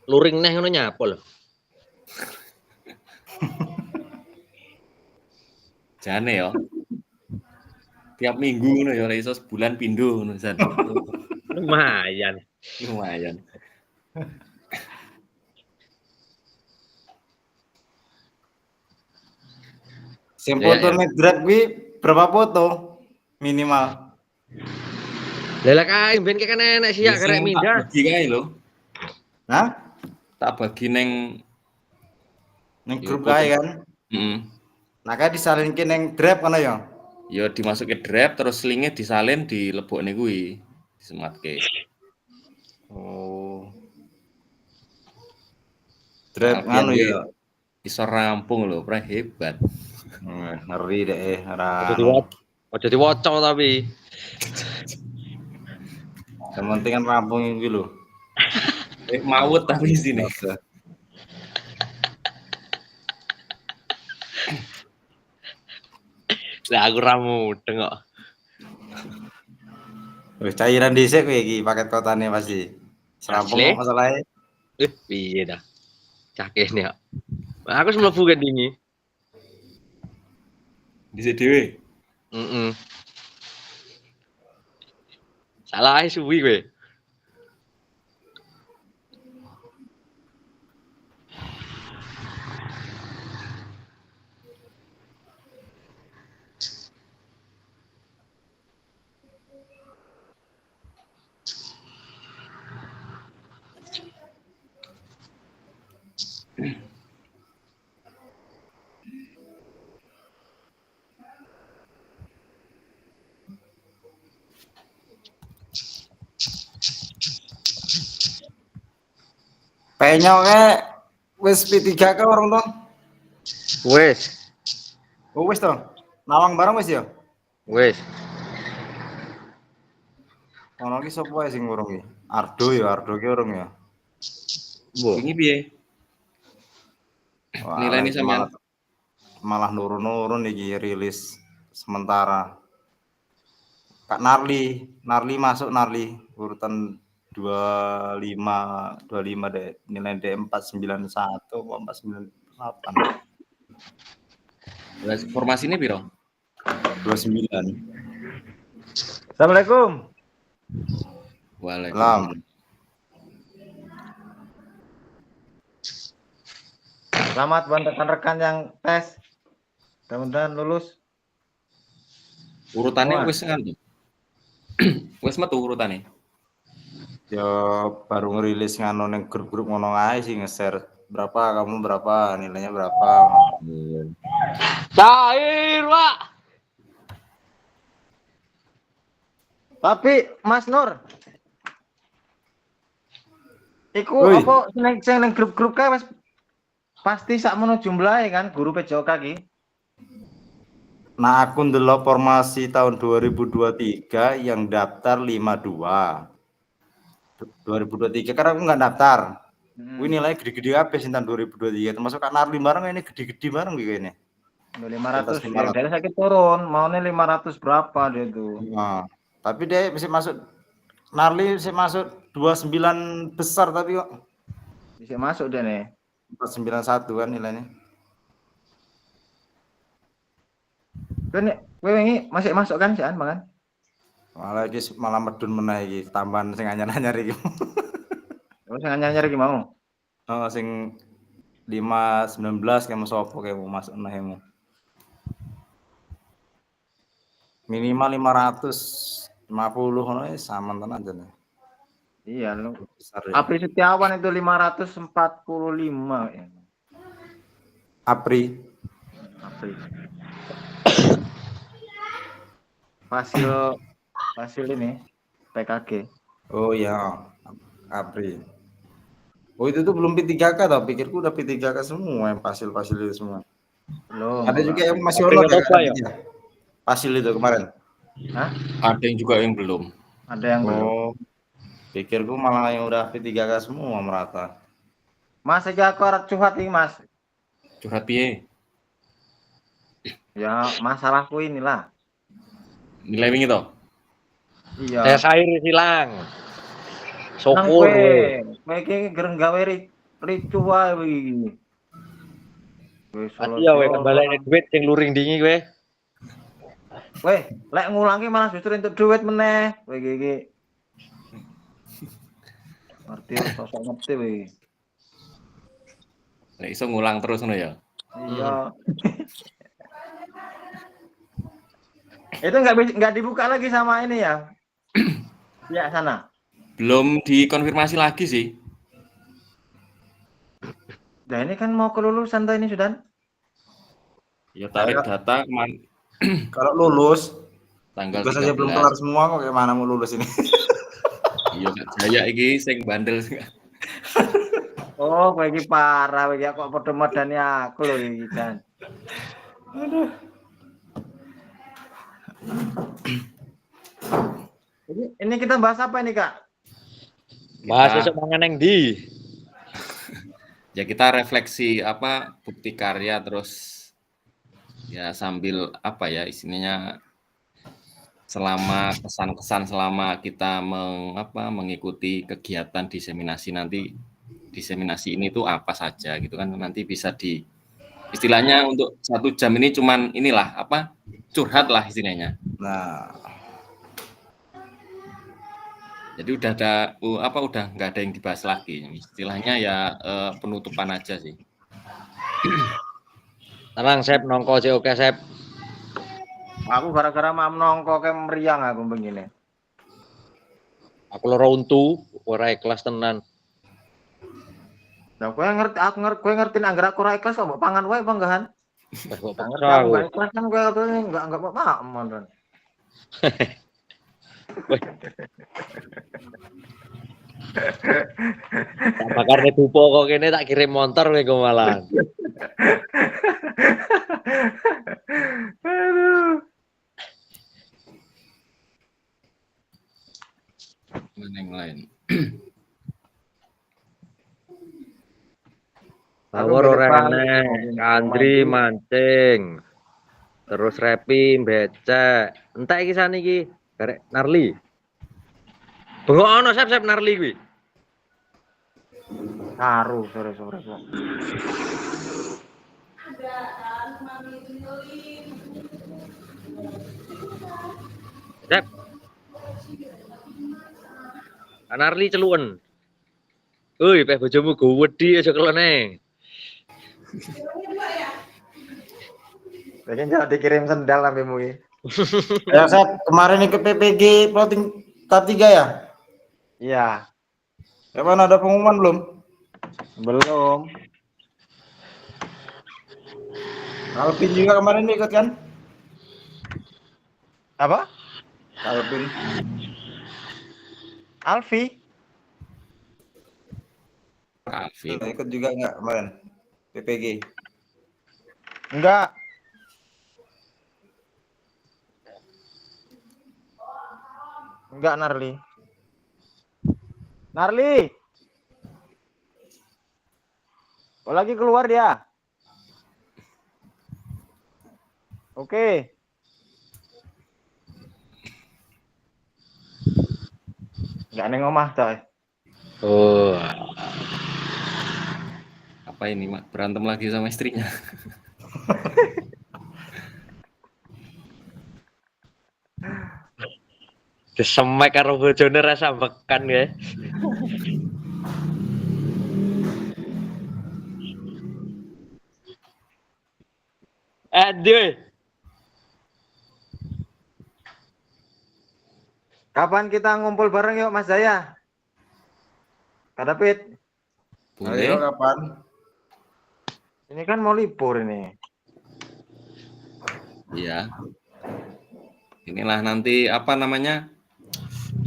Luring neh ngono nyapa lho. Jane ya. Tiap minggu ngono ya ora iso sebulan pindho ngono San. Lumayan. Lumayan. Sing foto nek drag kuwi berapa foto minimal? Lah kae ben kan enek siak karek mindah. Tak bagi kae lho. Hah? Tak bagi neng grup kae kan. Heeh. Nah, kae disalinke neng Grab kono ya. Ya dimasuke Grab terus linge disalin dilebokne kuwi, disematke. Oh. Grab nganu ya. Iso rampung lho, pra hebat. Ngeri deh ora. Aja diwaca tapi. Yang penting kan rampung iki lho. Maut tapi sini. Lah aku ra mudeng kok. Wis cairan dhisik kowe iki paket kotane pasti. Serampung kok masalahe. Piye dah. Cah kene kok. Aku wis mlebu kan dini. Dhisik dhewe. Salah suwi kowe. Penyoke wis P3K orang to? Wis. Oh wis to. Nawang bareng wis ya? Wis. Ono ki sapa wae sing urung ki? Ardo ya, Ardo ki urung ya. Ini piye? Nilainya sampean malah nurun-nurun iki rilis sementara. Kak Narli masuk Narli urutan 25 deh, nilai D 491 atau 498. Formasi ini piro? 29. Assalamualaikum. Waalaikumsalam. Selamat buat rekan-rekan yang tes. Mudah-mudahan lulus. Urutannya wis kan? Wis metu urutane. Ya baru ngerilis nganu ning grup-grup ngono ae sih nge-share berapa kamu berapa nilainya berapa. Cair, Pak. Tapi Mas Nur, iku apa sing ning grup-grup kae wis pasti sakmono jumlahe kan guru PJOK ki. Nah, aku ndelok formasi tahun 2023 yang daftar 52. 2023 karena aku nggak daftar. Wih nilainya gede-gede habis tahun 2023 termasuk Kak Narli bareng ini gede-gede bareng gitu ini. 500 ya, dari sakit turun maunya 500 berapa dia tuh. Nah, tapi dia bisa masuk Narli bisa masuk 29 besar tapi kok bisa masuk dia nih 491 kan nilainya. Kan kowe ini masih masuk kan Sian Bang? Malah medun meneh iki tambahan sing anyar-anyar iki. Terus sing anyar iki mau. Oh sing 519 kamu sapa kamu masuk meneh. Minimal 550 ngono sama tenan jane. Iya lu. Apri Setiawan itu 545 ya. Apri. Hasil ini PKG. Oh ya, Apri. Oh itu tuh belum P3K tau, pikirku udah P3K semua yang pasil-pasil itu semua. Belum. Ada juga yang masih ono ya. Pasil itu kemarin. Hah? Ada yang juga yang belum. Ada yang belum. Pikirku malah yang udah P3K semua merata. Mas aja aku arep curhat iki, Mas. Curhat piye? Ya, masalahku inilah. Nilai wingi to? Iya. Saya cair hilang. Syukur we. kowe iki gereng gawe ricu wae iki. Wis Pasti ya we kembali duit sing luring dingi kowe. Weh, lek ngulangi malah justru entuk duit meneh. Kowe iki. Ngerti sosok ngerti kowe. Lek iso ngulang terus ngono ya. Iya. Itu nggak dibuka lagi sama ini ya? Ya sana. Belum dikonfirmasi lagi sih. Nah ini kan mau kelulusan tuh ini sudah. Ya tarik data kemarin Kalau lulus, tanggal tugas saja 13. belum kelar semua kok gimana mau lulus ini? Iya Kak Jaya iki sing bandel. Oh, kowe iki parah kowe iki kok padha modani aku lho iki kan. Ini kita bahas apa ini, Kak? Bahas esuk mangan nang ndi? Ya kita refleksi apa bukti karya terus ya sambil apa ya istilahnya selama kesan-kesan selama kita mengikuti kegiatan diseminasi nanti diseminasi ini tuh apa saja gitu kan nanti bisa di istilahnya untuk 1 jam ini cuman inilah apa curhat lah istilahnya. Nah, Jadi udah ada udah nggak ada yang dibahas lagi istilahnya ya penutupan aja sih. Tenang Sep, nongko sih oke Sep. Aku gara-gara mam nongko kayak meriang aku begini. Aku loro untu, ora ikhlas tenan. Nah, kowe ngerti anggere aku ora ikhlas kok mbok pangan wae panggahan. Wes kok Ngerti paksa aku aku. gak ikhlas kan kowe enggak paham. Tak bakarne dupo kok kene tak kirim motor kowe kok malah. Aduh. Mana yang lain? Power ora enek, Andri mancing. Terus Repi becek. Entek iki saniki, garek Narli. Bengok ono Sep Narli kuwi. Haru sore-sore kok. Sep. Narli celuken. Woi, peh bojomu go wedi aja kelone. Pengen jangan dikirim sendal sampai mui. ya Sep, kemarin ikut PPG plotting tahap 3 ya? Iya, Kapan ada pengumuman belum? belum. Alvin juga kemarin ikut kan? Apa? Alvin. Alfi? Alfi. Ikut juga enggak kemarin? PPG. Enggak. Enggak Narli. Narli. Oh, lagi keluar dia. Oke. Enggak neng omah toh. Oh. Apa ini Mak? Berantem lagi sama istrinya. Disemek karo bojone rasa bekan ya. Aduh. Kapan kita ngumpul bareng yuk Mas Jaya? Kak David, Ayo Boleh. kapan? ini kan mau libur ini. Iya. Inilah nanti apa namanya?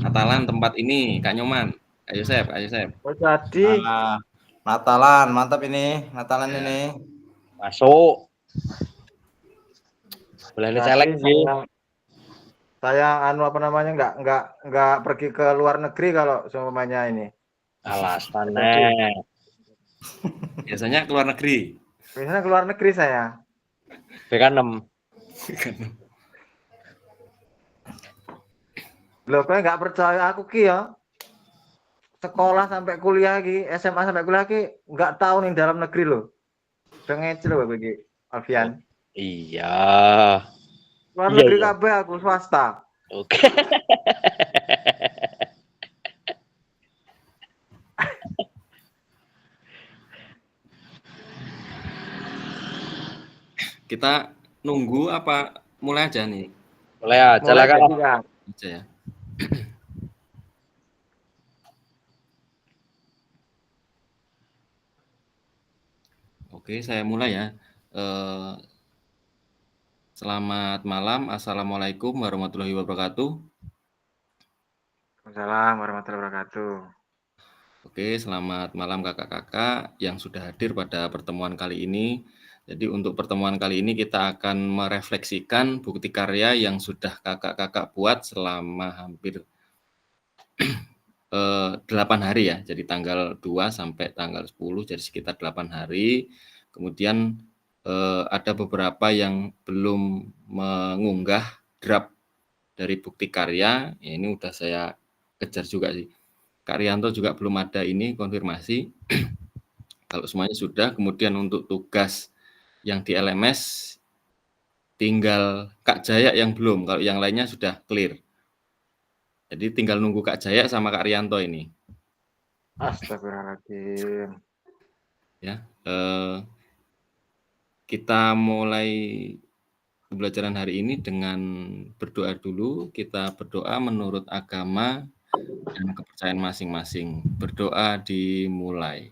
Natalan tempat ini, Kak Nyoman. Ayo Sep, ayo Sep. Oh jadi. Nah, Natalan, mantap ini. Natalan Ya. ini. Masuk. Boleh celeng Jadi iki. saya anu apa namanya nggak pergi ke luar negeri kalau semuanya ini. Alasannya. Biasanya ke luar negeri. Biasanya ke luar negeri saya. BK6. Loh, kau nggak percaya aku Ki ya? sekolah sampai kuliah ki, SMA sampai kuliah ki nggak tahu nih dalam negeri loh. Udah ngecil loh iki, Alfian. Iya. Luar Iya, negeri iya. kabeh aku swasta. Oke. Kita nunggu apa mulai aja nih? Mulai aja lah Mulai Kak. jadi kan. Aja ya. Oke, saya mulai ya. Selamat malam. Assalamualaikum warahmatullahi wabarakatuh. Waalaikumsalam warahmatullahi wabarakatuh. Oke, selamat malam kakak-kakak yang sudah hadir pada pertemuan kali ini. Jadi untuk pertemuan kali ini kita akan merefleksikan bukti karya yang sudah kakak-kakak buat selama hampir 8 hari ya. Jadi tanggal 2 sampai tanggal 10, jadi sekitar 8 hari. Kemudian ada beberapa yang belum mengunggah draft dari bukti karya. Ya, ini udah saya kejar juga sih. Kak Rianto juga belum ada ini konfirmasi. Kalau semuanya sudah, kemudian untuk tugas yang di LMS tinggal Kak Jaya yang belum, kalau yang lainnya sudah clear. Jadi tinggal nunggu Kak Jaya sama Kak Rianto ini. Astagfirullahaladzim. Ya, kita mulai pembelajaran hari ini dengan berdoa dulu. Kita berdoa menurut agama dan kepercayaan masing-masing. Berdoa dimulai.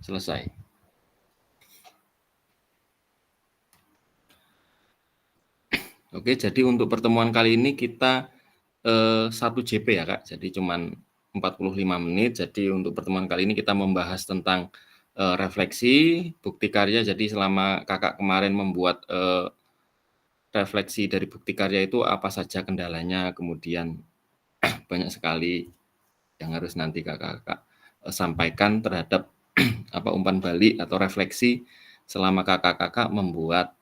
Selesai. Oke, jadi untuk pertemuan kali ini kita 1 JP ya Kak, jadi cuman 45 menit. Jadi untuk pertemuan kali ini kita membahas tentang refleksi, bukti karya. Jadi selama kakak kemarin membuat refleksi dari bukti karya itu apa saja kendalanya, kemudian banyak sekali yang harus nanti kakak-kakak sampaikan terhadap apa umpan balik atau refleksi selama kakak-kakak membuat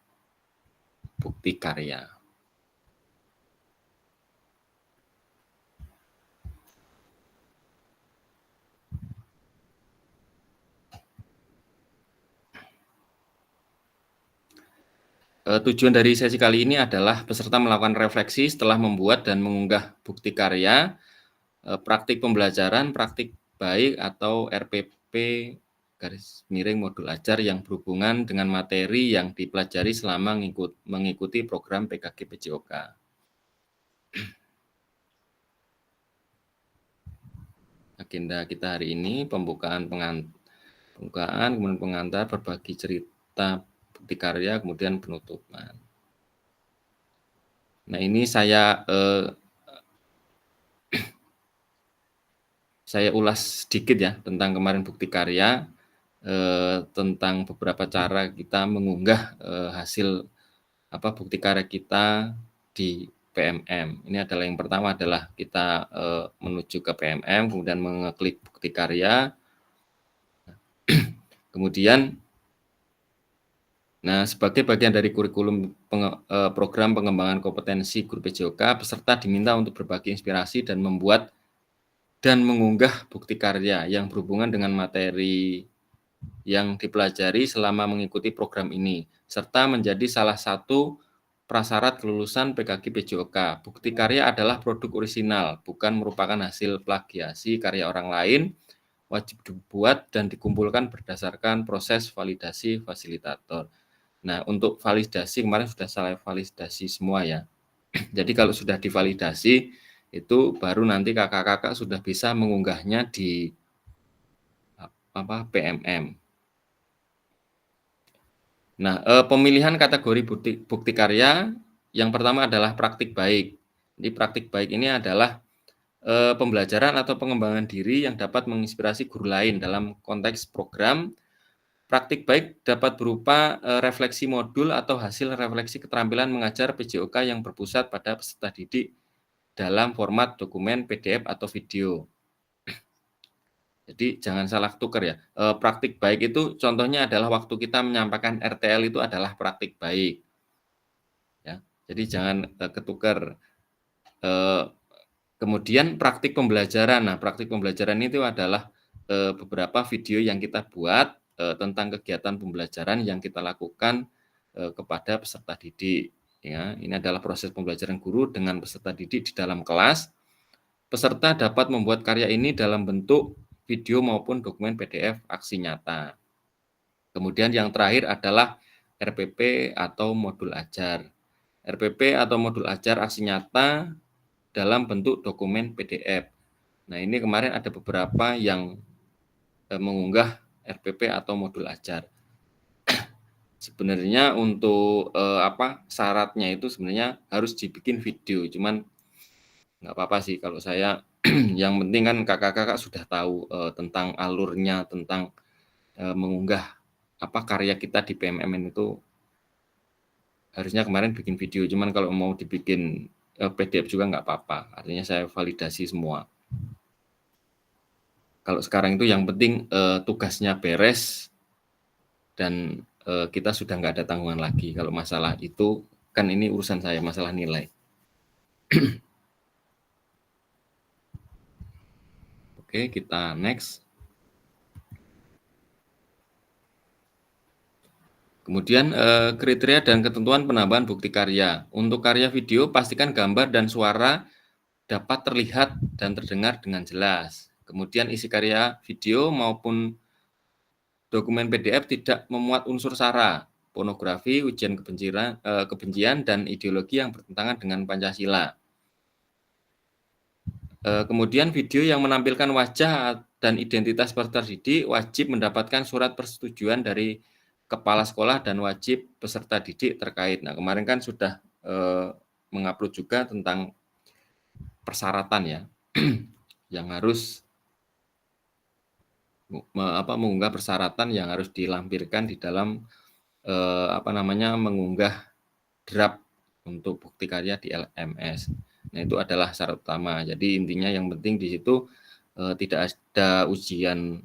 bukti karya. Tujuan dari sesi kali ini adalah peserta melakukan refleksi setelah membuat dan mengunggah bukti karya, praktik pembelajaran, praktik baik atau RPP garis miring modul ajar yang berhubungan dengan materi yang dipelajari selama mengikuti program PKG PJOK. Agenda kita hari ini pembukaan, kemudian pengantar, berbagi cerita bukti karya, kemudian penutupan. Nah ini saya ulas sedikit ya tentang kemarin bukti karya, tentang beberapa cara kita mengunggah hasil bukti karya kita di PMM. Ini adalah yang pertama adalah kita menuju ke PMM, kemudian mengeklik bukti karya. Kemudian, nah sebagai bagian dari kurikulum program pengembangan kompetensi guru PJOK, peserta diminta untuk berbagi inspirasi dan membuat dan mengunggah bukti karya yang berhubungan dengan materi yang dipelajari selama mengikuti program ini, serta menjadi salah satu prasyarat kelulusan PKG PJOK. Bukti karya adalah produk orisinal, bukan merupakan hasil plagiasi karya orang lain, wajib dibuat dan dikumpulkan berdasarkan proses validasi fasilitator. Nah, untuk validasi kemarin sudah saya validasi semua ya. Jadi kalau sudah divalidasi, itu baru nanti kakak-kakak sudah bisa mengunggahnya di PMM. Nah, pemilihan kategori bukti karya yang pertama adalah praktik baik. Jadi praktik baik ini adalah pembelajaran atau pengembangan diri yang dapat menginspirasi guru lain dalam konteks program. Praktik baik dapat berupa refleksi modul atau hasil refleksi keterampilan mengajar PJOK yang berpusat pada peserta didik dalam format dokumen, PDF, atau video. Jadi jangan salah tukar ya. Praktik baik itu contohnya adalah waktu kita menyampaikan RTL itu adalah praktik baik. Ya. Jadi jangan ketukar. Kemudian praktik pembelajaran. Nah, praktik pembelajaran itu adalah beberapa video yang kita buat tentang kegiatan pembelajaran yang kita lakukan kepada peserta didik. Ya, ini adalah proses pembelajaran guru dengan peserta didik di dalam kelas. Peserta dapat membuat karya ini dalam bentuk video maupun dokumen PDF aksi nyata. Kemudian yang terakhir adalah RPP atau modul ajar. RPP atau modul ajar aksi nyata dalam bentuk dokumen PDF. Nah, ini kemarin ada beberapa yang mengunggah RPP atau modul ajar. Sebenarnya untuk syaratnya itu sebenarnya harus dibikin video, cuman nggak apa-apa sih kalau saya. Yang penting kan kakak-kakak sudah tahu tentang alurnya, tentang mengunggah karya kita di PMMN itu harusnya kemarin bikin video, cuman kalau mau dibikin PDF juga nggak apa-apa, artinya saya validasi semua. Kalau sekarang itu yang penting tugasnya beres dan kita sudah nggak ada tanggungan lagi. Kalau masalah itu kan ini urusan saya, masalah nilai. Oke, kita next. Kemudian kriteria dan ketentuan penambahan bukti karya. Untuk karya video, pastikan gambar dan suara dapat terlihat dan terdengar dengan jelas. Kemudian isi karya video maupun dokumen PDF tidak memuat unsur sara, pornografi, ujian kebencian, dan ideologi yang bertentangan dengan Pancasila. Kemudian video yang menampilkan wajah dan identitas peserta didik wajib mendapatkan surat persetujuan dari kepala sekolah dan wajib peserta didik terkait. Nah, kemarin kan sudah mengupload juga tentang persyaratan ya, yang harus mengunggah persyaratan yang harus dilampirkan di dalam mengunggah draft untuk bukti karya di LMS. Nah, itu adalah syarat utama. Jadi intinya yang penting di situ tidak ada ujaran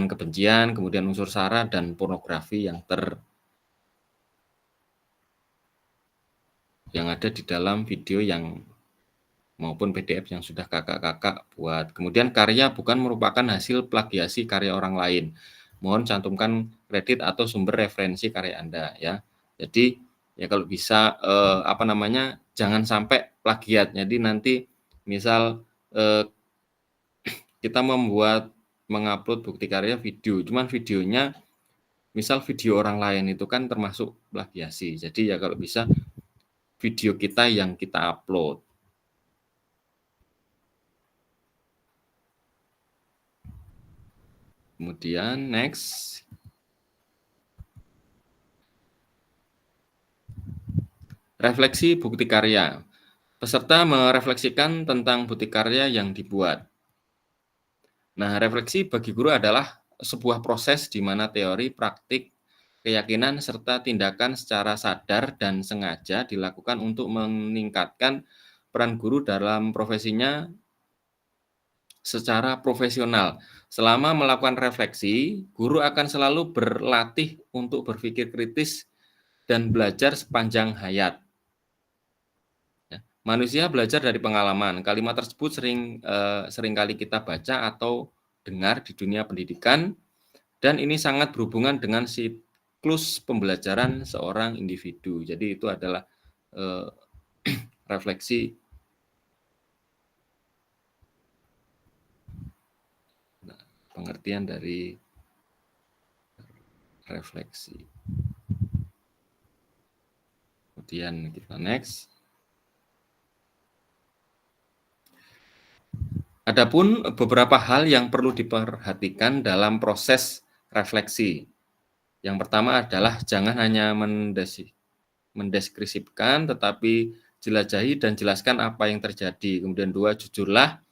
kebencian, kemudian unsur sara dan pornografi yang ada di dalam video yang maupun PDF yang sudah kakak-kakak buat. Kemudian karya bukan merupakan hasil plagiasi karya orang lain. Mohon cantumkan kredit atau sumber referensi karya Anda ya. Jadi ya kalau bisa jangan sampai plagiat. Jadi nanti misal kita mengupload bukti karya video, cuman videonya misal video orang lain itu kan termasuk plagiasi. Jadi ya kalau bisa video kita yang kita upload. Kemudian next. Refleksi bukti karya. Peserta merefleksikan tentang bukti karya yang dibuat. Nah, refleksi bagi guru adalah sebuah proses di mana teori, praktik, keyakinan, serta tindakan secara sadar dan sengaja dilakukan untuk meningkatkan peran guru dalam profesinya secara profesional. Selama melakukan refleksi, guru akan selalu berlatih untuk berpikir kritis dan belajar sepanjang hayat. Manusia belajar dari pengalaman. Kalimat tersebut seringkali kita baca atau dengar di dunia pendidikan, dan ini sangat berhubungan dengan siklus pembelajaran seorang individu. Jadi itu adalah refleksi. Nah, pengertian dari refleksi. Kemudian kita next. Adapun beberapa hal yang perlu diperhatikan dalam proses refleksi. Yang pertama adalah jangan hanya mendeskripsikan, tetapi jelajahi dan jelaskan apa yang terjadi. Kemudian 2, jujurlah.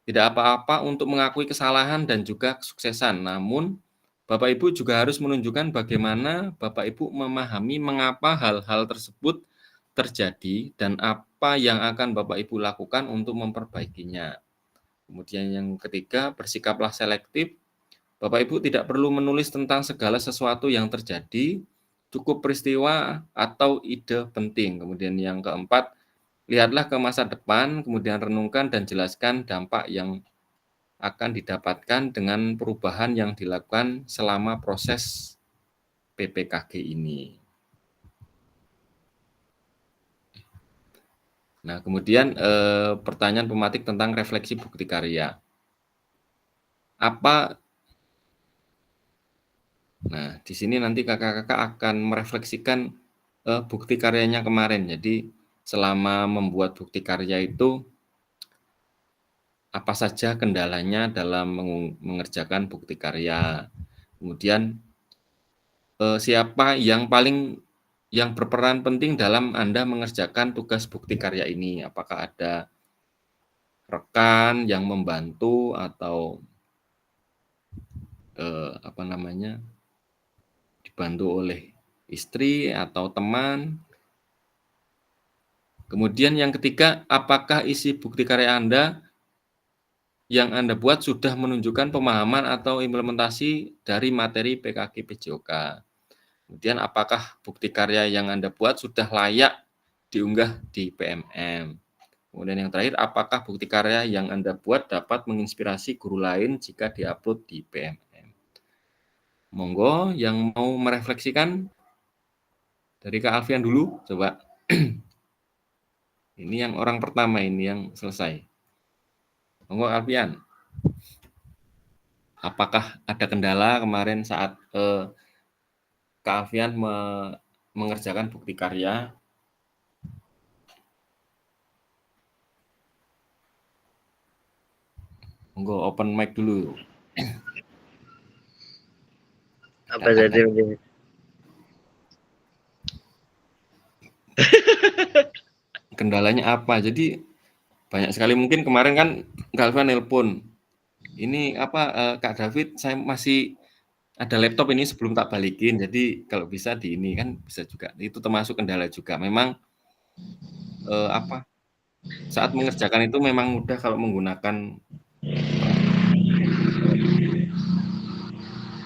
Tidak apa-apa untuk mengakui kesalahan dan juga kesuksesan. Namun, Bapak Ibu juga harus menunjukkan bagaimana Bapak Ibu memahami mengapa hal-hal tersebut terjadi dan apa yang akan Bapak Ibu lakukan untuk memperbaikinya. Kemudian yang ketiga, bersikaplah selektif. Bapak Ibu tidak perlu menulis tentang segala sesuatu yang terjadi, cukup peristiwa atau ide penting. Kemudian yang keempat, lihatlah ke masa depan, kemudian renungkan dan jelaskan dampak yang akan didapatkan dengan perubahan yang dilakukan selama proses PPKG ini. Nah, kemudian pertanyaan pematik tentang refleksi bukti karya. Nah, di sini nanti kakak-kakak akan merefleksikan bukti karyanya kemarin. Jadi, selama membuat bukti karya itu, apa saja kendalanya dalam mengerjakan bukti karya. Kemudian, siapa yang berperan penting dalam Anda mengerjakan tugas bukti karya ini? Apakah ada rekan yang membantu atau dibantu oleh istri atau teman. Kemudian yang ketiga, apakah isi bukti karya Anda yang Anda buat sudah menunjukkan pemahaman atau implementasi dari materi PKG PJOK. Kemudian apakah bukti karya yang Anda buat sudah layak diunggah di PMM. Kemudian yang terakhir, apakah bukti karya yang Anda buat dapat menginspirasi guru lain jika diupload di PMM. Monggo yang mau merefleksikan dari Kak Alfian dulu, coba. Ini yang orang pertama ini yang selesai. Monggo Alfian. Apakah ada kendala kemarin saat Kak Alfian mengerjakan bukti karya? Monggo open mic dulu. Apa jadi begini? Kendalanya apa? Jadi banyak sekali, mungkin kemarin kan Kak Alfian nelpon. Ini Kak David, saya masih ada laptop ini sebelum tak balikin. Jadi kalau bisa di ini kan bisa juga. Itu termasuk kendala juga. Memang saat mengerjakan itu memang mudah kalau menggunakan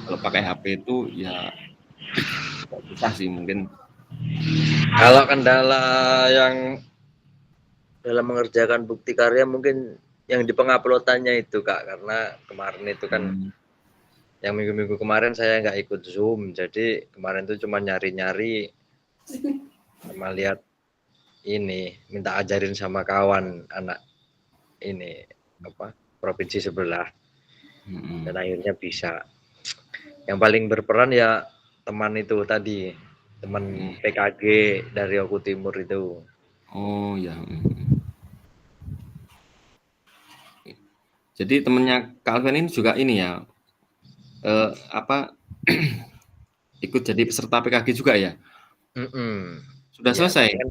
kalau pakai HP itu ya susah sih mungkin. Kalau kendala yang dalam mengerjakan bukti karya mungkin yang di penguploadannya itu Kak, karena kemarin itu kan yang minggu-minggu kemarin saya nggak ikut Zoom, jadi kemarin itu cuma nyari-nyari sama lihat ini, minta ajarin sama kawan anak ini provinsi sebelah, dan akhirnya bisa. Yang paling berperan ya teman itu tadi, teman PKG dari Oku Timur itu. Oh ya. Jadi temennya Kak Alfian ini juga ini ya, ikut jadi peserta PKG juga ya? Sudah Ya, selesai? kan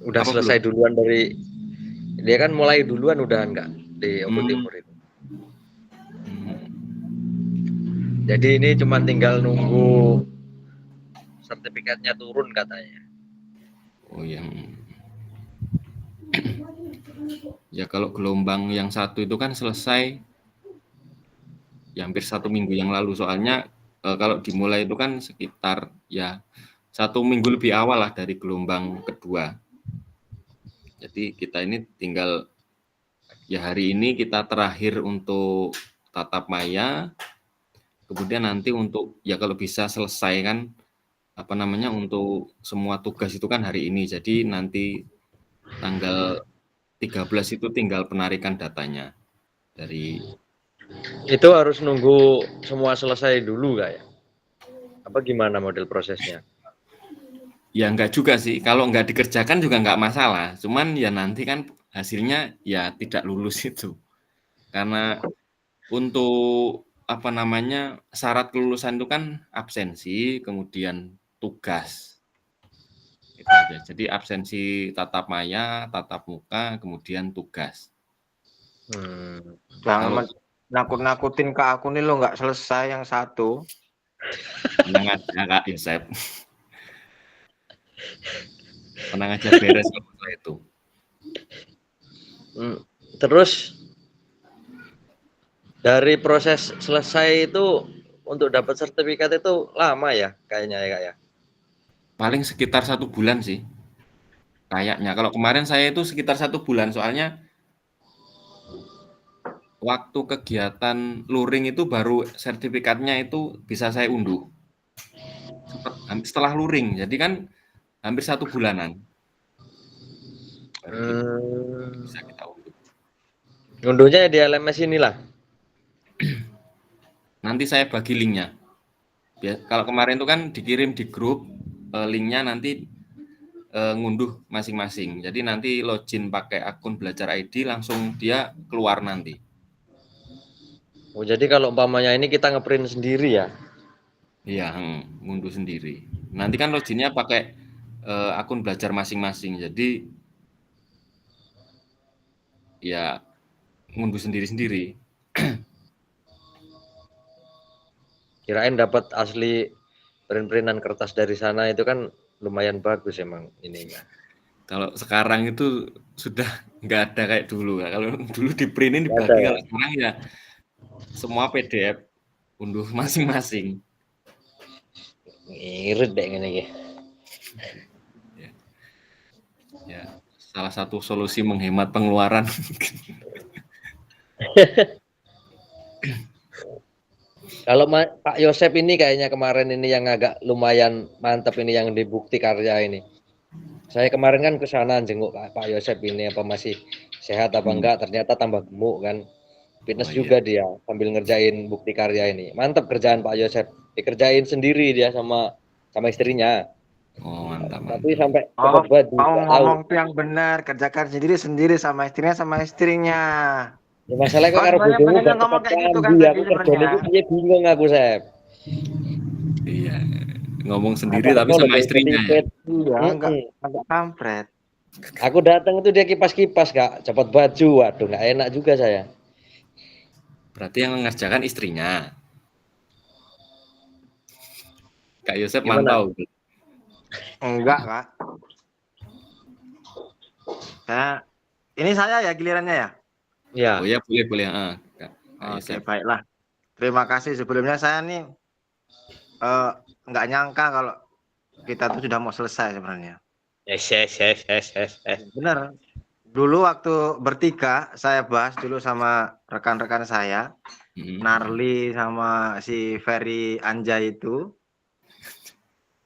udah selesai belum? Duluan dari, dia kan mulai duluan udahan Kak di Oku Timur itu. Jadi ini cuma tinggal nunggu sertifikatnya turun katanya. Oh iya. Ya kalau gelombang yang satu itu kan selesai ya hampir 1 minggu yang lalu, soalnya kalau dimulai itu kan sekitar ya 1 minggu lebih awal lah dari gelombang kedua. Jadi kita ini tinggal ya hari ini kita terakhir untuk tatap maya, kemudian nanti untuk ya kalau bisa selesai kan untuk semua tugas itu kan hari ini, jadi nanti tanggal 13 itu tinggal penarikan datanya dari. Itu harus nunggu semua selesai dulu Kak ya? Apa gimana model prosesnya? Ya enggak juga sih, kalau enggak dikerjakan juga enggak masalah, cuman ya nanti kan hasilnya ya tidak lulus itu. Karena untuk syarat kelulusan itu kan absensi, kemudian tugas. Itu aja. Jadi absensi tatap maya, tatap muka, kemudian tugas. Jangan nakut-nakutin ke aku nih, lo nggak selesai yang satu. Tenang aja Kak Yosep. Tenang aja, beres kalau itu. Terus dari proses selesai itu untuk dapat sertifikat itu lama ya kayaknya ya Kak ya? Paling sekitar 1 bulan sih. Kayaknya. Kalau kemarin saya itu sekitar 1 bulan, soalnya waktu kegiatan luring itu baru sertifikatnya itu bisa saya unduh. Setelah luring, jadi kan hampir 1 bulanan baru bisa kita unduh. Ngunduhnya di LMS inilah. Nanti saya bagi linknya. Kalau kemarin itu kan dikirim di grup, linknya nanti ngunduh masing-masing. Jadi nanti login pakai akun Belajar ID langsung dia keluar nanti. Oh, jadi kalau umpamanya ini kita ngeprint sendiri ya? Iya, ngunduh sendiri. Nanti kan loginnya pakai akun belajar masing-masing. Jadi ya ngunduh sendiri-sendiri. Kirain dapat asli print-printan kertas dari sana itu kan lumayan bagus emang ininya. Kalau sekarang itu sudah nggak ada kayak dulu. Kalau dulu di printin Nggak ada dibagi, ya? kalau sekarang ya semua PDF unduh masing-masing. Ngirit deh ini. Ya, salah satu solusi menghemat pengeluaran. Kalau Pak Yosep ini kayaknya kemarin ini yang agak lumayan mantap ini yang di Bukti Karya ini. Saya kemarin kan ke sana jenguk Pak Yosep ini apa masih sehat apa enggak, ternyata tambah gemuk kan. Fitness Oh, iya. juga dia sambil ngerjain Bukti Karya ini. Mantap kerjaan Pak Yosep. Dikerjain sendiri dia sama istrinya. Oh, mantap, Tapi mantap. sampai Oh, dapat baju mau nggak tahu. ngomong tuh yang benar, kerjakan sendiri sama istrinya. Ya, masalahnya kok Kau karo sebenarnya bojomu pengennya gak ngomong tepat kayak gitu kan kambi, tadi aku kerjane sebenarnya. iku piye bingung aku, Sep. Iya, ngomong sendiri Apa tapi mau sama lebih istrinya ya. petipet. Iya, enggak kampret. Aku datang itu dia kipas-kipas, Kak. Copot baju. Waduh, nggak enak juga saya. Berarti yang mengerjakan istrinya. Kak Yosep Gimana? mantau. Enggak, Kak. Ini saya ya gilirannya ya. Ya. Oh ya, boleh. Kak Oke, Yosep. baiklah. Terima kasih sebelumnya saya nih nggak nyangka kalau kita tuh sudah mau selesai sebenarnya. Yes. Bener. Dulu waktu bertiga saya bahas dulu sama rekan-rekan saya, Narli sama si Ferry Anjay itu.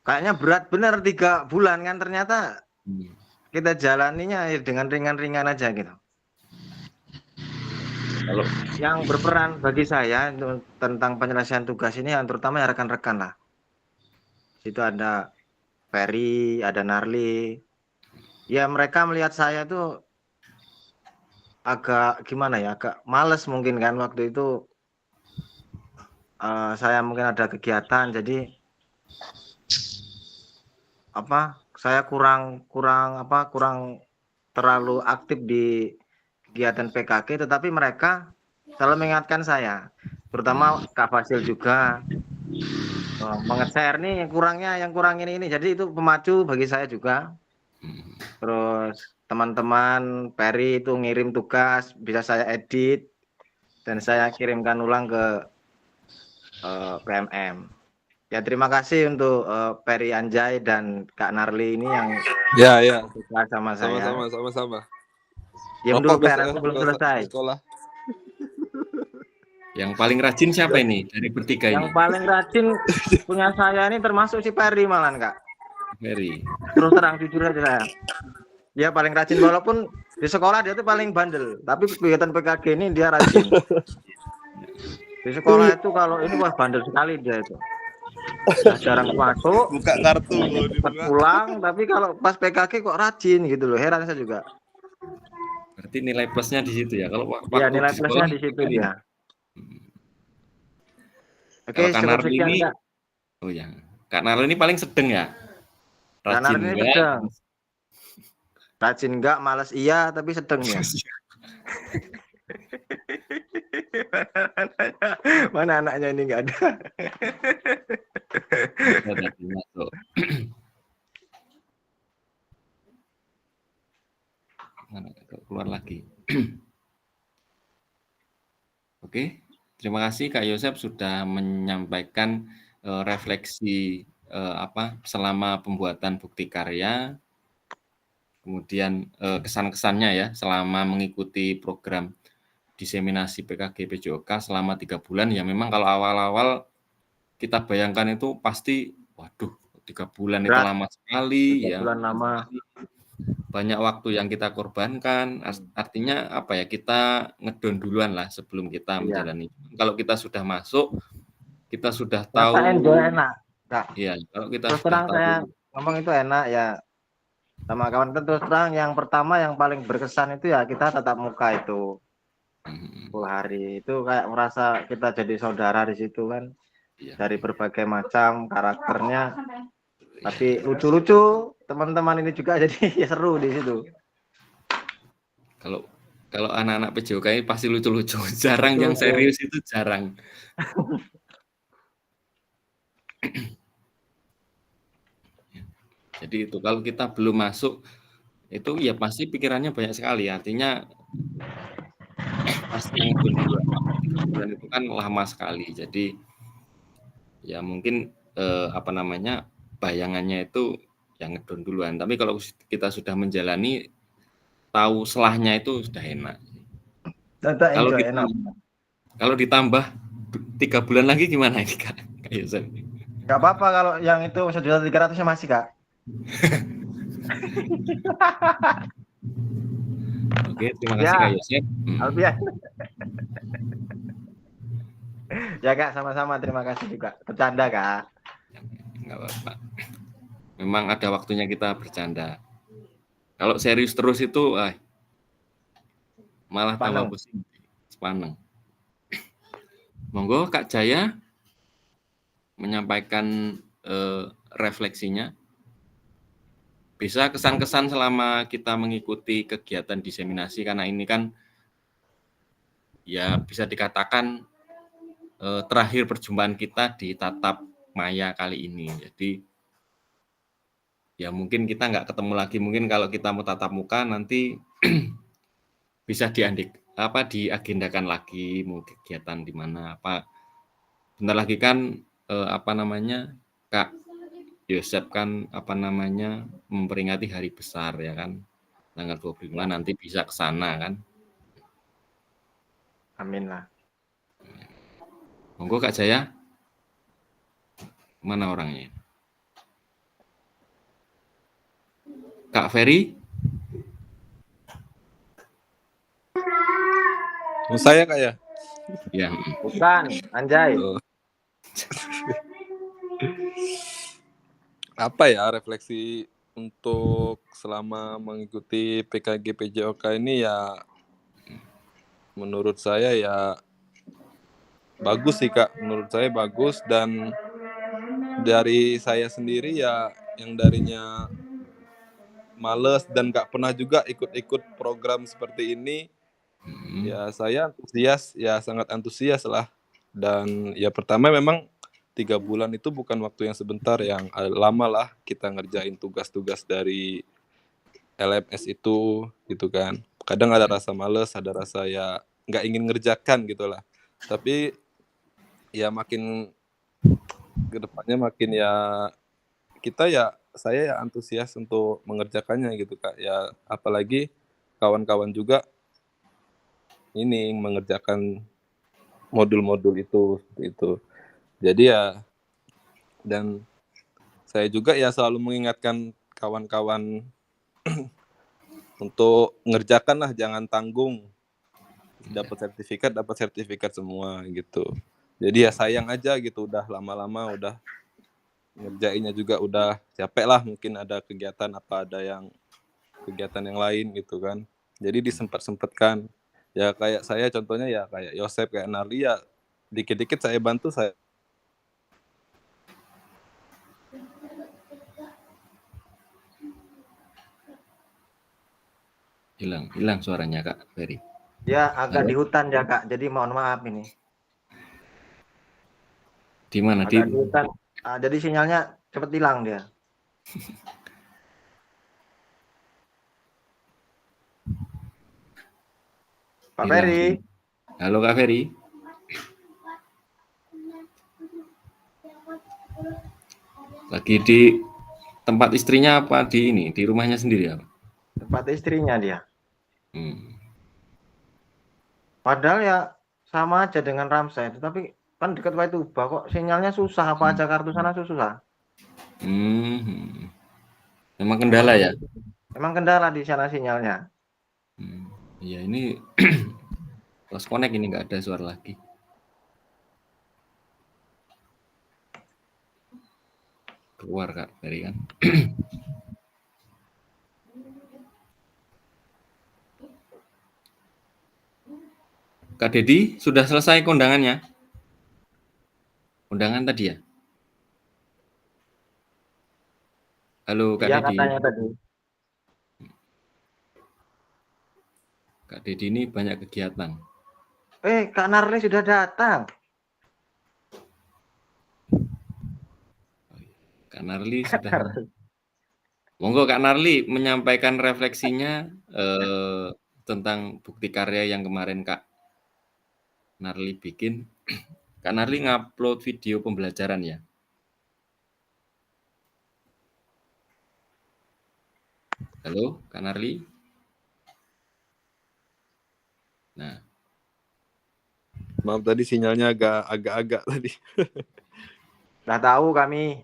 Kayaknya berat bener 3 bulan kan, ternyata kita jalaninya dengan ringan-ringan aja gitu. Kalau Yang berperan bagi saya tentang penyelesaian tugas ini yang terutama ya rekan-rekan lah. Situ ada Ferry, ada Narli. Ya mereka melihat saya tuh agak gimana ya, agak males mungkin kan waktu itu saya mungkin ada kegiatan jadi saya kurang terlalu aktif di kegiatan PKK, tetapi mereka selalu mengingatkan saya, terutama Kak Fasil juga menge-share nih yang kurang ini, jadi itu pemacu bagi saya juga. Terus teman-teman Perry itu ngirim tugas, bisa saya edit dan saya kirimkan ulang ke PMM. Ya terima kasih untuk Perry Anjay dan Kak Narli ini yang suka sama saya. Sama-sama. Diam dulu Per, aku belum selesai. Sekolah. yang paling rajin siapa ini dari bertiga Yang ini? paling rajin punya saya ini termasuk si Perry malah Kak. Ferry. Terus terang jujur aja saya. Dia paling rajin walaupun di sekolah dia tuh paling bandel, tapi kegiatan PKG ini dia rajin. Di sekolah itu kalau ini wah bandel sekali dia itu. Jarang masuk, Buka kartu loh di cepat pulang, tapi kalau pas PKG kok rajin gitu loh. Heran saya juga. Berarti nilai plusnya di situ ya. Kalau Iya, nilai plusnya di situ dia. Oke, Kalau Kak cukup Narli sekian ini, Kak. oh ya, Kak Narli ini paling sedang ya. Kak Rajin Narli ini enggak? sedang. Rajin enggak, males iya, tapi sedang ya. Mana anaknya ini enggak ada. Keluar lagi. Oke, terima kasih Kak Yosep sudah menyampaikan refleksi selama pembuatan bukti karya, kemudian kesan-kesannya ya selama mengikuti program diseminasi PKG PJOK selama 3 bulan. Ya memang kalau awal-awal kita bayangkan itu pasti, waduh 3 bulan itu Berat. lama sekali 3 ya. bulan lama. Banyak waktu yang kita korbankan, artinya apa ya, kita ngedon duluan lah sebelum kita menjalani. Kalau kita sudah masuk, kita sudah tahu. Rasa enjoy enak, Kak. Iya, kalau kita Terus sudah terang tahu. saya ngomong itu enak ya. Sama kawan terus terang yang pertama yang paling berkesan itu ya kita tatap muka itu. 10 hari itu kayak merasa kita jadi saudara di situ kan. Iya. Dari berbagai macam karakternya. Tapi lucu-lucu, teman-teman ini juga jadi ya seru di situ. Kalau anak-anak PJOK ini pasti lucu-lucu, jarang yang serius itu jarang. Jadi itu kalau kita belum masuk itu ya pasti pikirannya banyak sekali, artinya pasti yang bulan itu kan lama sekali. Jadi ya mungkin bayangannya itu yang ngedon duluan. Tapi kalau kita sudah menjalani, tahu selahnya itu sudah enak. Kalau ditambah 3 bulan lagi gimana ini Kak Yosef? Gak apa-apa kalau yang itu 1.300.000 masih Kak. Oke, terima kasih Kak Yosef. Alfian. Ya Kak, sama-sama, terima kasih juga. Bercanda Kak. Enggak apa-apa. Memang ada waktunya kita bercanda. Kalau serius terus itu malah tambah pusing. Sepaneng. Monggo Kak Jaya menyampaikan refleksinya. Bisa kesan-kesan selama kita mengikuti kegiatan diseminasi, karena ini kan ya bisa dikatakan terakhir perjumpaan kita di tatap maya kali ini. Jadi ya mungkin kita nggak ketemu lagi. Mungkin kalau kita mau tatap muka nanti bisa diagendakan lagi mau kegiatan di mana apa. Bentar lagi kan Kak Yosef kan memperingati hari besar ya kan. Tanggal 25 nanti bisa ke sana kan. Amin lah. Monggo Kak Jaya. Mana orangnya? Kak Ferry? Saya Kak ya? Ya. Bukan, Anjay. Apa ya refleksi untuk selama mengikuti PKG PJOK ini ya menurut saya ya bagus sih Kak, menurut saya bagus, dan dari saya sendiri ya yang darinya males dan gak pernah juga ikut-ikut program seperti ini, ya saya antusias, ya sangat antusias lah. Dan ya pertama memang 3 bulan itu bukan waktu yang sebentar, yang lama lah kita ngerjain tugas-tugas dari LMS itu gitu kan. Kadang ada rasa males, ada rasa ya nggak ingin ngerjakan gitu lah. Tapi ya makin kedepannya makin ya saya ya antusias untuk mengerjakannya gitu Kak. Ya apalagi kawan-kawan juga ini mengerjakan modul-modul itu seperti itu. Jadi ya, dan saya juga ya selalu mengingatkan kawan-kawan untuk ngerjakan lah, jangan tanggung. Dapat sertifikat semua gitu. Jadi ya sayang aja gitu, udah lama-lama udah ngerjainnya juga udah capek lah, mungkin ada kegiatan kegiatan yang lain gitu kan. Jadi disempet-sempetkan. Ya kayak saya contohnya ya kayak Yosef, kayak Narli ya dikit-dikit saya bantu. Hilang suaranya Kak Ferry. Ya agak di hutan ya Kak, jadi mohon maaf ini. Di mana? Agak di hutan. Jadi sinyalnya cepet hilang dia. Pak Ferry. Halo Kak Ferry. Lagi di tempat istrinya apa di ini, di rumahnya sendiri ya? Tempat istrinya dia. Hmm. Padahal ya sama aja dengan Ramsay, tetapi kan dekat Waituba kok sinyalnya susah, apa aja kartu sana susah. Hmm. Memang kendala ya? Emang kendala di sana sinyalnya. Iya ini Lost Connect ini nggak ada suara lagi. Keluar Kak dari kan. Kak Dedi sudah selesai kondangannya? Undangan tadi ya? Halo Kak Iya Dedi. katanya tadi. Kak Dedi ini banyak kegiatan. Kak Narli sudah datang. Kak Narli sudah. Monggo Kak Narli menyampaikan refleksinya tentang bukti karya yang kemarin Kak Narli bikin. Kak Narli ngupload video pembelajaran ya? Halo Kak Narli? Nah, Maaf tadi sinyalnya agak tadi. Udah tahu kami.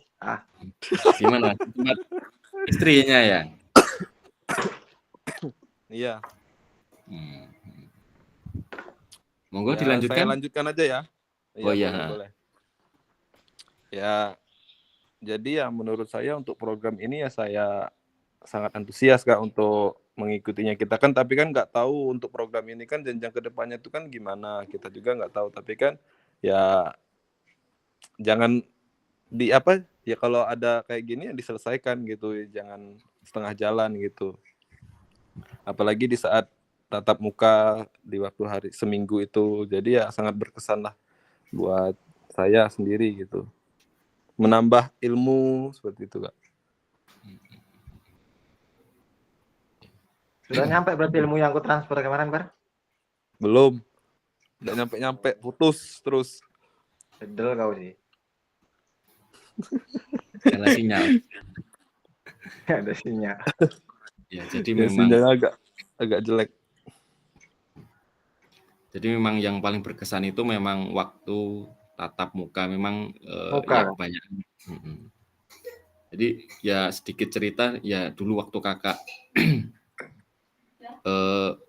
gimana? Tempat istrinya ya? Iya. Monggo Ya, dilanjutkan. saya lanjutkan aja ya. Oh iya. Boleh. Ya, jadi ya menurut saya untuk program ini ya saya sangat antusias Kak untuk mengikutinya. Kita kan tapi kan nggak tahu untuk program ini kan jenjang kedepannya itu kan gimana. Kita juga nggak tahu. Tapi kan ya jangan ya kalau ada kayak gini ya diselesaikan gitu. Jangan setengah jalan gitu. Apalagi di saat tatap muka di waktu hari seminggu itu. Jadi ya sangat berkesan lah buat saya sendiri gitu. Menambah ilmu seperti itu Kak. Sudah nyampe berarti ilmu yang aku transfer kemarin, Bar? Belum. Nggak nyampe-nyampe, putus terus. Bedel kau sih. Karena sinyal. Nggak ada sinyal. Ya, jadi Ya, memang sinyalnya agak jelek. Jadi memang yang paling berkesan itu memang waktu tatap muka memang Muka. ya banyak. Jadi ya sedikit cerita ya dulu waktu kakak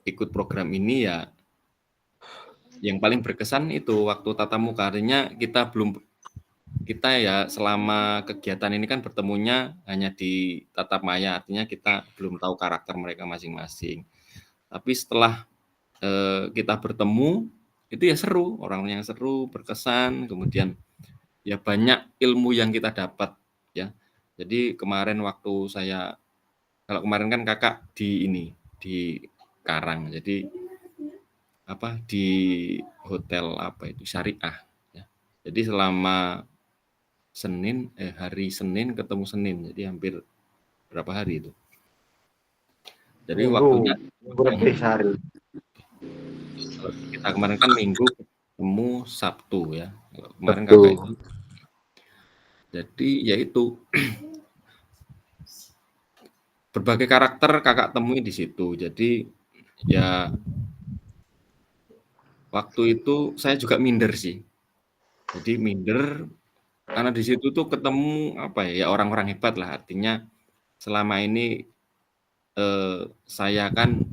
ikut program ini ya yang paling berkesan itu waktu tatap muka, artinya kita ya selama kegiatan ini kan bertemunya hanya di tatap maya, artinya kita belum tahu karakter mereka masing-masing. Tapi setelah kita bertemu itu ya seru, orang yang seru, berkesan, kemudian ya banyak ilmu yang kita dapat ya. Jadi kemarin waktu kalau kemarin kan kakak di Karang, jadi di hotel Syariah ya. Jadi selama hari Senin ketemu Senin, jadi hampir berapa hari itu. Jadi waktunya lebih sehari. Kita kemarin kan Minggu ketemu Sabtu ya. Kemarin kakak itu. Jadi ya itu berbagai karakter kakak temui di situ. Jadi ya waktu itu saya juga minder sih. Jadi minder karena di situ tuh ketemu ya orang-orang hebat lah. Artinya selama ini saya kan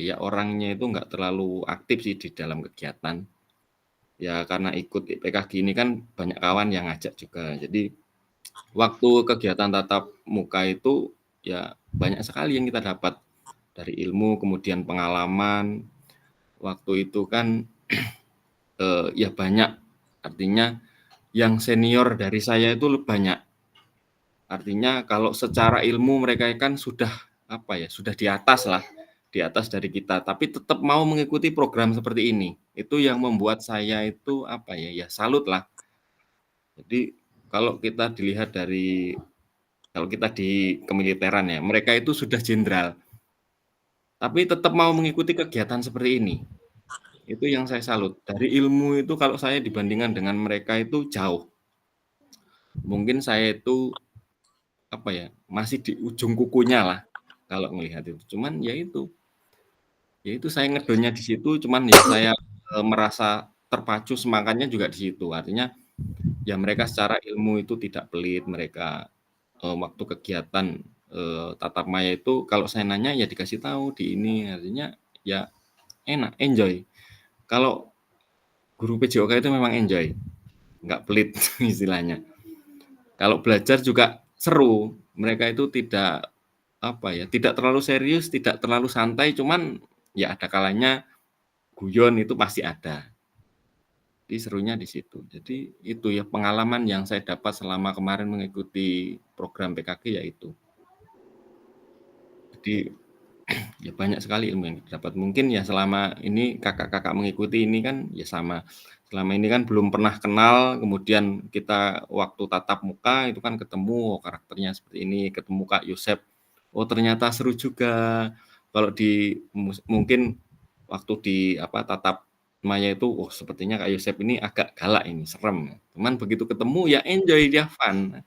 ya orangnya itu nggak terlalu aktif sih di dalam kegiatan. Ya karena ikut PKG ini kan banyak kawan yang ngajak juga. Jadi waktu kegiatan tatap muka itu ya banyak sekali yang kita dapat dari ilmu, kemudian pengalaman. Waktu itu kan ya banyak, artinya yang senior dari saya itu banyak. Artinya kalau secara ilmu mereka kan sudah sudah di atas dari kita, tapi tetap mau mengikuti program seperti ini. Itu yang membuat saya itu ya salut lah. Jadi kalau kita di kemiliteran ya, mereka itu sudah jenderal, tapi tetap mau mengikuti kegiatan seperti ini. Itu yang saya salut. Dari ilmu itu kalau saya dibandingkan dengan mereka itu jauh. mungkin saya itu apa ya, masih di ujung kukunya lah kalau melihat itu. Cuman ya itu saya ngedonnya di situ, cuman ya saya merasa terpacu semangatnya juga di situ. Artinya ya mereka secara ilmu itu tidak pelit, mereka waktu kegiatan tatap maya itu kalau saya nanya ya dikasih tahu di ini, artinya ya enak, enjoy. Kalau guru PJOK itu memang enjoy, nggak pelit istilahnya. Kalau belajar juga seru, mereka itu tidak apa ya, tidak terlalu serius, tidak terlalu santai, cuman ya ada kalanya guyon itu pasti ada. Jadi serunya di situ. Jadi itu ya pengalaman yang saya dapat selama kemarin mengikuti program PKG yaitu. Jadi ya banyak sekali ilmu yang didapat. Mungkin ya selama ini kakak-kakak mengikuti ini kan ya sama. Selama ini kan belum pernah kenal, kemudian kita waktu tatap muka itu kan ketemu karakternya seperti ini, ketemu Kak Yosep. Oh ternyata seru juga. Kalau di mungkin waktu di tatap maya itu, oh sepertinya Kak Yosep ini agak galak ini, serem. Cuman begitu ketemu ya enjoy, dia fun.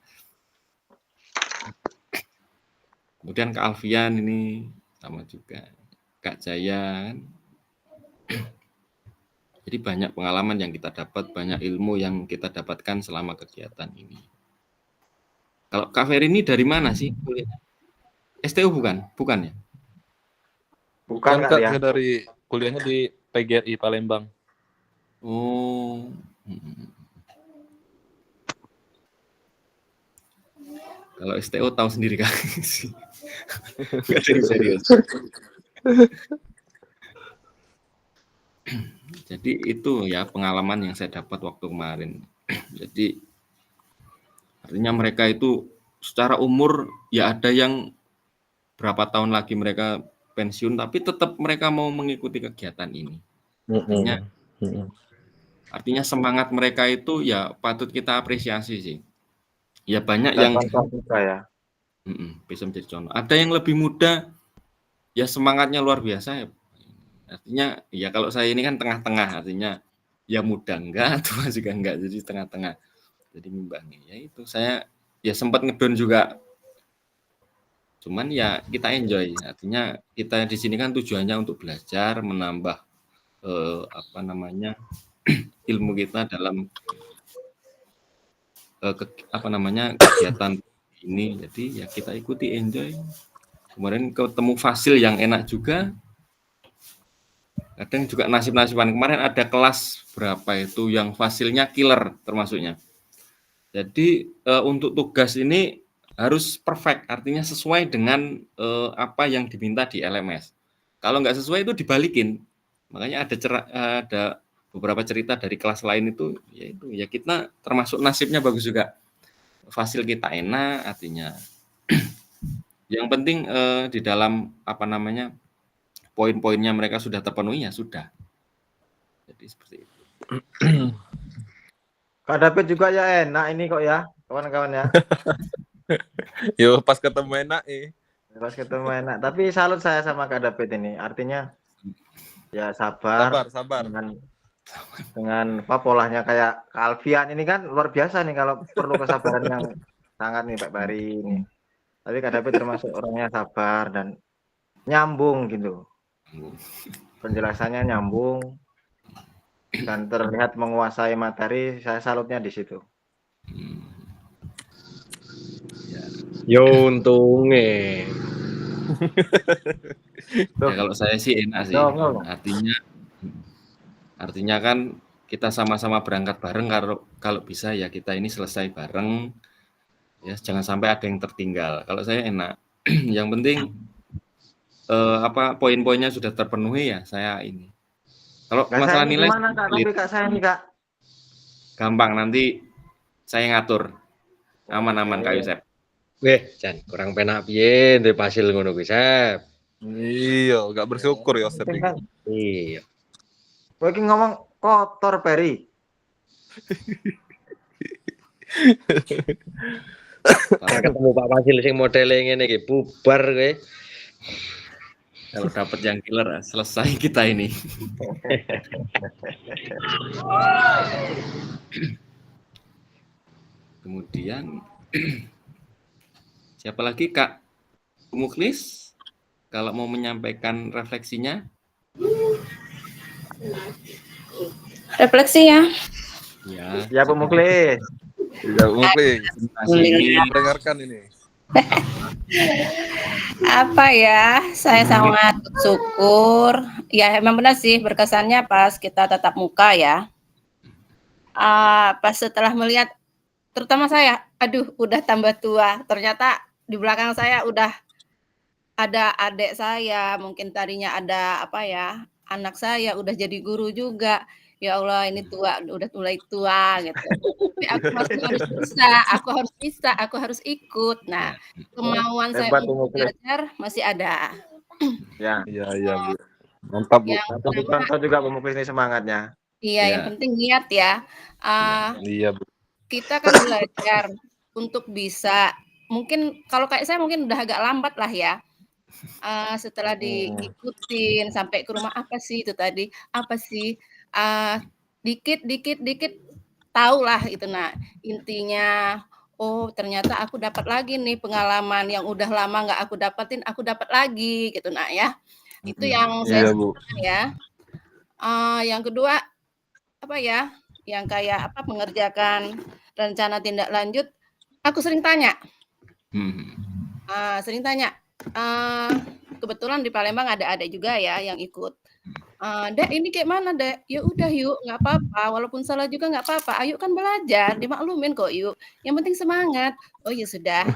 Kemudian Kak Alfian ini sama juga, Kak Jaya kan. Jadi banyak pengalaman yang kita dapat, banyak ilmu yang kita dapatkan selama kegiatan ini. Kalau Kak Ferry ini dari mana sih kuliahnya? STU bukan? Bukan ya? Bukan Kan Kak Kak, ya. saya dari kuliahnya di PGRI Palembang. Oh. Kalau STO tahu sendiri Kak. Nggak ada yang serius. Jadi itu ya pengalaman yang saya dapat waktu kemarin. Jadi artinya mereka itu secara umur ya ada yang berapa tahun lagi mereka pensiun tapi tetap mereka mau mengikuti kegiatan ini. Artinya semangat mereka itu ya patut kita apresiasi sih. Ya banyak yang juga ya. bisa menjadi contoh. Ada yang lebih muda ya semangatnya luar biasa ya. Artinya ya kalau saya ini kan tengah-tengah, artinya ya muda enggak, tua juga enggak, jadi tengah-tengah. Jadi ngimbangi. Ya itu saya ya sempat ngedon juga. Cuman ya kita enjoy. Artinya kita di sini kan tujuannya untuk belajar, menambah ilmu kita dalam kegiatan ini. Jadi ya kita ikuti, enjoy. Kemarin ketemu Fasil yang enak juga. Kadang juga nasib-nasiban. Kemarin ada kelas berapa itu yang Fasilnya killer termasuknya. Jadi untuk tugas ini harus perfect, artinya sesuai dengan apa yang diminta di LMS. Kalau nggak sesuai itu dibalikin. Makanya ada beberapa cerita dari kelas lain itu, ya kita termasuk nasibnya bagus juga. Fasil kita enak, artinya yang penting di dalam poin-poinnya mereka sudah terpenuhi ya sudah. Jadi seperti itu. Kak David juga ya enak ini kok ya, kawan-kawan ya. Yo pas ketemu enak Pas ketemu enak. Tapi salut saya sama Kak David ini. Artinya ya sabar. Sabar. Dengan polanya kayak Kak Alfian ini kan luar biasa nih kalau perlu kesabaran yang sangat nih Pak Bari ini. Tapi Kak David termasuk orangnya sabar dan nyambung gitu. Penjelasannya nyambung dan terlihat menguasai materi. Saya salutnya di situ. Yo untungnya. Ya kalau saya sih enak sih. Artinya kan kita sama-sama berangkat bareng, kalau bisa ya kita ini selesai bareng. Ya jangan sampai ada yang tertinggal. Kalau saya enak. Yang penting poin-poinnya sudah terpenuhi ya saya ini. Kalau masalah nilai gimana, Kak? Tapi Kak saya nih Kak. Gampang, nanti saya ngatur. Aman-aman Kak Yosep. Weh, Jan, kurang penak piye ndek Fasil ngono kuwi, Sep. Iya, gak bersyukur Yosep. Iya. Kowe iki ngomong kotor, Peri. Ketemu Pak Fasil sing modele ngene iki bubar kowe. Kalau dapat yang killer selesai kita ini. Kemudian siapa lagi Kak Mukhlis? Kalau mau menyampaikan refleksinya, Refleksi ya. ya. Ya, Bu Muklis. Ya, mungkin Ini mendengarkan ini. Apa ya? Saya sangat bersyukur. Ya, emang benar sih berkesannya pas kita tatap muka ya. Pas setelah melihat, terutama saya, aduh, udah tambah tua. Ternyata di belakang saya udah ada adik saya, mungkin tadinya ada apa ya, anak saya udah jadi guru juga. Ya Allah, ini tua, udah mulai tua gitu. Tapi aku masih harus bisa, aku harus ikut. Nah, kemauan saya Hebat, Bu untuk Muklis. belajar masih ada. Ya. Iya, Bu. Mantap, Bu. Yang Patut pertama, dicontoh juga Bu Muklis ini semangatnya. iya, yang Ya. penting niat ya. Iya, Bu. Kita kan belajar untuk bisa, mungkin kalau kayak saya mungkin udah agak lambat lah ya. Setelah diikutin sampai ke rumah, apa sih itu tadi, apa sih, dikit tahulah itu. Nah, intinya, oh ternyata aku dapat lagi nih pengalaman yang udah lama nggak aku dapetin, aku dapat lagi gitu, Nak, ya. Itu yang saya Iya, Bu. senang ya. Yang kedua, apa ya, yang kayak apa, mengerjakan rencana tindak lanjut, aku sering tanya. Sering tanya, kebetulan di Palembang ada adik juga ya yang ikut. "Dek, ini kayak mana, Dek?" "Ya udah yuk, nggak apa-apa, walaupun salah juga nggak apa-apa, ayo kan belajar, dimaklumin kok yuk, yang penting semangat." Oh ya sudah.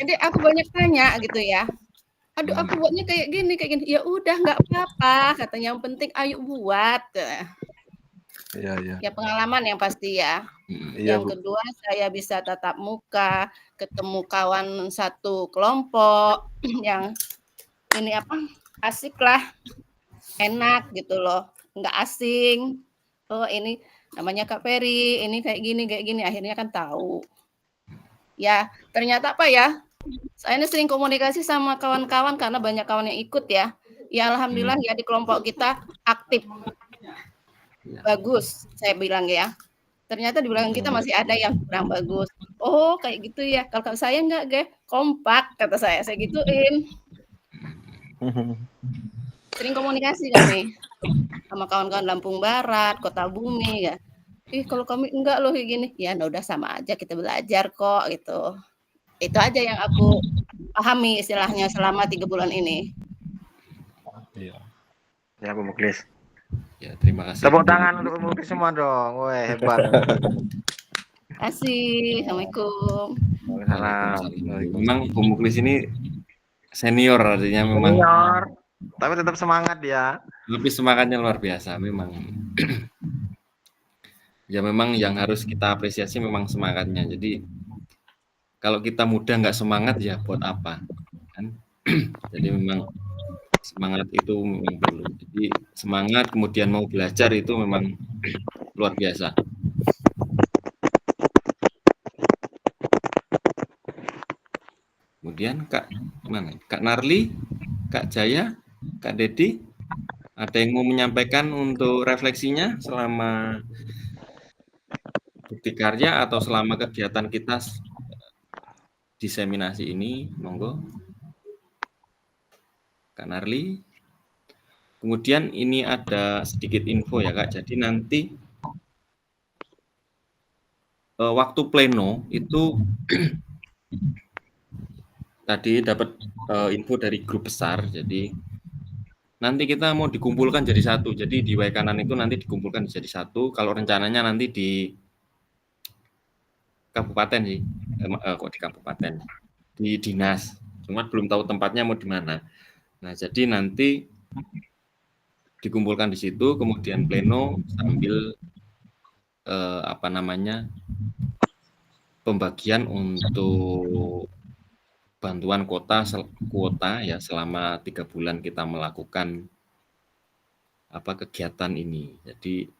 Jadi aku banyak tanya gitu ya, "Aduh aku buatnya kayak gini," "Ya udah nggak apa-apa," katanya, "yang penting ayo buat." Iya. Ya pengalaman yang pasti ya. Iya, Yang Bu. kedua saya bisa tatap muka, ketemu kawan satu kelompok yang ini apa, asik lah, enak gitu loh, nggak asing. Oh ini namanya Kak Ferry, ini kayak gini, akhirnya kan tahu. Ya ternyata apa ya, saya ini sering komunikasi sama kawan-kawan karena banyak kawan yang ikut ya. Ya alhamdulillah ya di kelompok kita aktif. Bagus, saya bilang ya. Ternyata di belakang kita masih ada yang kurang bagus. Oh, kayak gitu ya. Kalau saya enggak, Ge. Kompak kata saya gituin. Sering komunikasi kami sama kawan-kawan Lampung Barat, Kota Bumi ya. Ih, kalau kami enggak loh kayak gini. Ya, udah sama aja kita belajar kok gitu. Itu aja yang aku pahami istilahnya selama 3 bulan ini. Iya. Ya, Bu Muklis. Ya, terima kasih. Tepuk tangan untuk Bu Muklis semua dong. Woi, hebat. Kasih. Assalamualaikum. Waalaikumsalam. Memang Bu Muklis ini senior, artinya memang Senior, tapi tetap semangat ya. tapi semangatnya luar biasa memang. Ya memang yang harus kita apresiasi memang semangatnya. Jadi kalau kita muda nggak semangat ya buat apa, kan? Jadi memang semangat itu memang perlu. Jadi semangat kemudian mau belajar itu memang luar biasa. Kemudian Kak mana? Kak Narli, Kak Jaya, Kak Dedi, ada yang mau menyampaikan untuk refleksinya selama bukti karya atau selama kegiatan kita diseminasi ini, monggo. Kak Narli. Kemudian ini ada sedikit info ya Kak, jadi nanti waktu pleno itu tadi dapat info dari grup besar, jadi nanti kita mau dikumpulkan jadi satu, jadi di W kanan itu nanti dikumpulkan jadi satu, kalau rencananya nanti di kabupaten sih, kok di kabupaten, di dinas, cuma belum tahu tempatnya mau di mana. Nah jadi nanti dikumpulkan di situ, kemudian pleno sambil apa namanya pembagian untuk bantuan kuota ya selama 3 bulan kita melakukan apa kegiatan ini. Jadi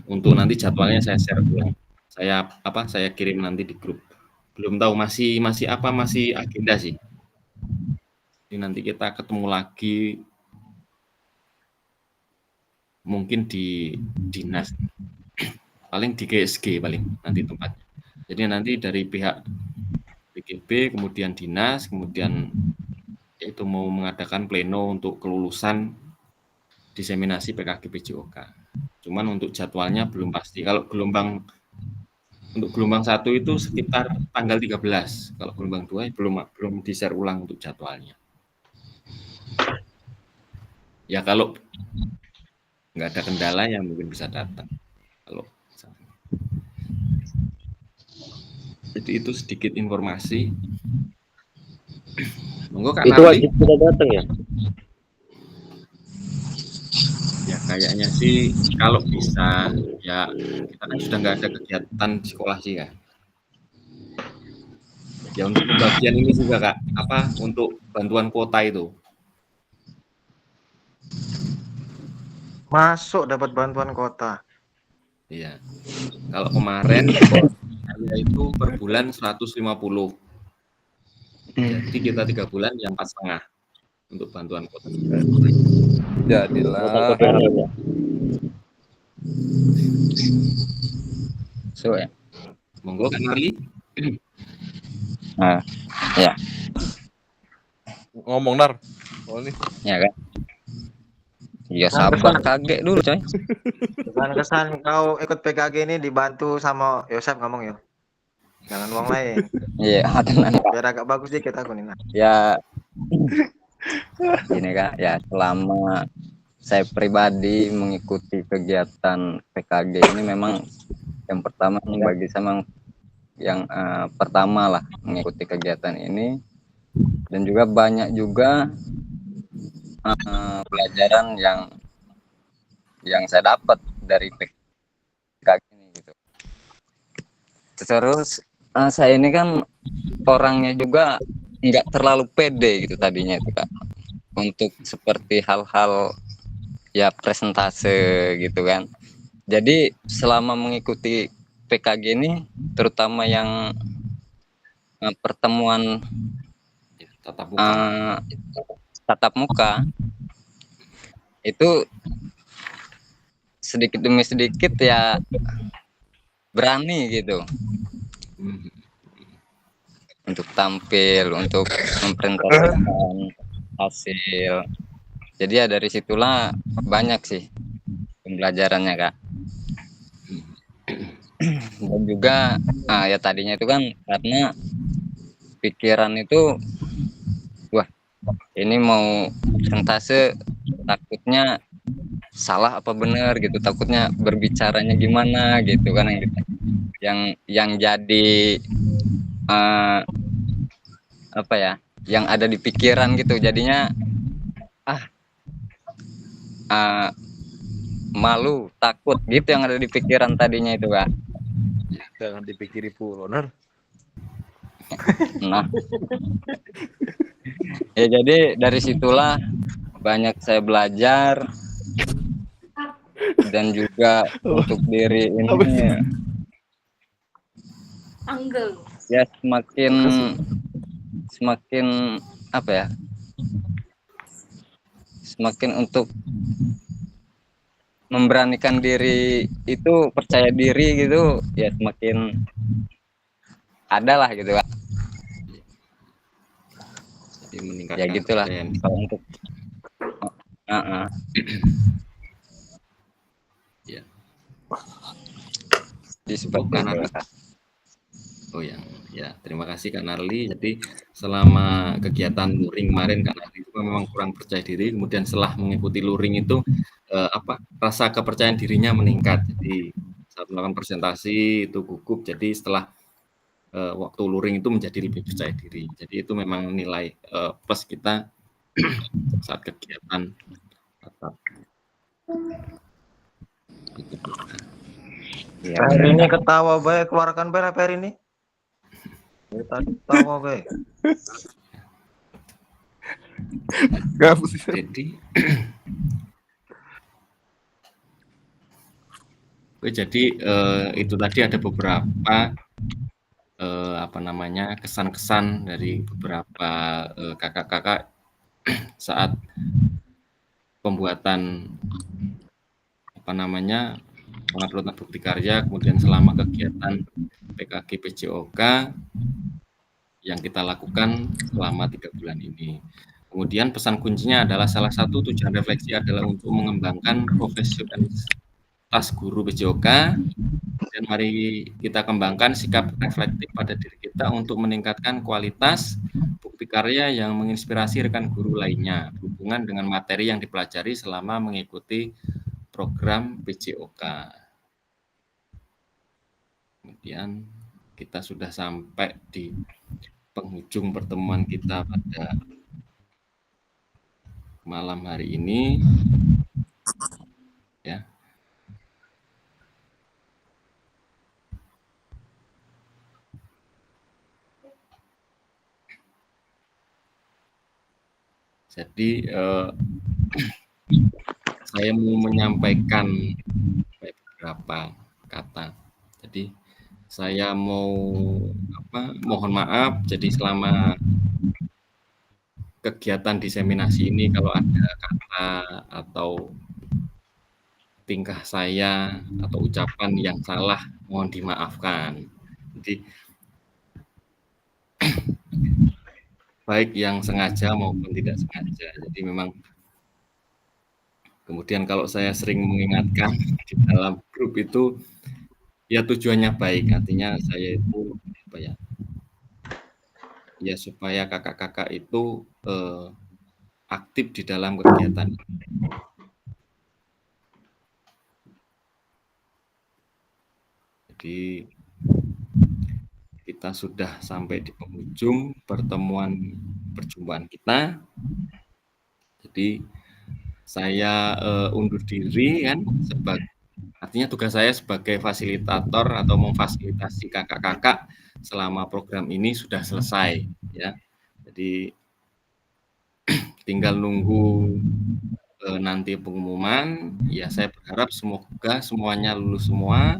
untuk nanti jadwalnya saya share ulang. Saya kirim nanti di grup. Belum tahu masih agenda sih. Jadi nanti kita ketemu lagi mungkin di dinas, paling di GSG paling nanti tempatnya. Jadi nanti dari pihak PGB, kemudian dinas, kemudian itu mau mengadakan pleno untuk kelulusan diseminasi PKG PJOK. Cuman untuk jadwalnya belum pasti. Kalau gelombang 1 itu sekitar tanggal 13. Kalau gelombang 2 belum di-share ulang untuk jadwalnya. Ya kalau nggak ada kendala ya mungkin bisa datang. Kalau jadi itu sedikit informasi. Monggo Kak Itu Narli. wajib kita datang ya? Ya kayaknya sih kalau bisa ya kita kan sudah nggak ada kegiatan di sekolah sih ya. Ya untuk pembagian ini juga Kak, apa untuk bantuan kuota itu. Masuk dapat bantuan kota. Iya. Kalau kemarin saya itu per bulan 150. Jadi kita 3 bulan yang 4,5 untuk bantuan kuota. Jadilah. So ya. Monggo Kak Narli. Nah, ya, Ngomong Nar. Oh nih. ya kan. Ya sabar kaget dulu coy. Kesan kau ikut PKG ini dibantu sama Yosef ngomong ya. Jangan uang lain. Iya, tenang. Biar agak bagus dikit aku nih. Nah. Ya gini Kak, ya selama saya pribadi mengikuti kegiatan PKG ini memang yang pertama bagi saya memang yang pertama lah mengikuti kegiatan ini, dan juga banyak juga pelajaran yang saya dapat dari PKG ini gitu. Terus saya ini kan orangnya juga nggak terlalu pede gitu tadinya itu Kak, untuk seperti hal-hal ya presentase gitu kan. Jadi selama mengikuti PKG ini, terutama yang pertemuan tatap muka itu sedikit demi sedikit ya berani gitu untuk tampil, untuk mempresentasikan hasil. Jadi ya dari situlah banyak sih pembelajarannya Kak. Dan juga ya tadinya itu kan karena pikiran itu wah ini mau presentase takutnya salah apa benar gitu, takutnya berbicaranya gimana gitu kan, yang jadi apa ya, yang ada di pikiran gitu, jadinya malu, takut gitu yang ada di pikiran tadinya itu Kak. Jangan dipikiri pula Nar. Nah ya jadi dari situlah banyak saya belajar, dan juga untuk diri ini ya semakin apa ya, semakin untuk memberanikan diri itu, percaya diri gitu ya, semakin ada lah gitu Kak. Jadi meningkatkan Ya gitulah kalau untuk ya. Di seperti itu. Oh ya, terima kasih Kak Narli. Jadi selama kegiatan luring kemarin Kak Narli itu memang kurang percaya diri, kemudian setelah mengikuti luring itu rasa kepercayaan dirinya meningkat. Jadi saat melakukan presentasi itu gugup. Jadi setelah waktu luring itu menjadi lebih percaya diri. Jadi itu memang nilai plus kita saat kegiatan tatap. Ya, Hari ini ketawa baik, keluarkan baik hari ini. Tadi ketawa baik. Jadi itu tadi ada beberapa kesan-kesan dari beberapa kakak-kakak saat pembuatan penguploadan bukti karya, kemudian selama kegiatan PKG PJOK yang kita lakukan selama 3 bulan ini. Kemudian pesan kuncinya adalah salah satu tujuan refleksi adalah untuk mengembangkan profesionalitas guru PJOK, dan mari kita kembangkan sikap reflektif pada diri kita untuk meningkatkan kualitas bukti karya yang menginspirasi rekan guru lainnya berhubungan dengan materi yang dipelajari selama mengikuti program PJOK. Kemudian kita sudah sampai di penghujung pertemuan kita pada malam hari ini, ya. Jadi saya mau menyampaikan beberapa kata. Jadi saya mohon maaf. Jadi selama kegiatan diseminasi ini kalau ada kata atau tingkah saya atau ucapan yang salah, mohon dimaafkan. Jadi baik yang sengaja maupun tidak sengaja. Jadi memang kemudian kalau saya sering mengingatkan di dalam grup itu ya tujuannya baik, artinya saya itu apa ya? Ya supaya kakak-kakak itu aktif di dalam kegiatan. Jadi kita sudah sampai di penghujung perjumpaan kita. Jadi saya undur diri kan, artinya tugas saya sebagai fasilitator atau memfasilitasi kakak-kakak selama program ini sudah selesai, ya. Jadi tinggal nunggu nanti pengumuman. Ya, saya berharap semoga semuanya lulus semua.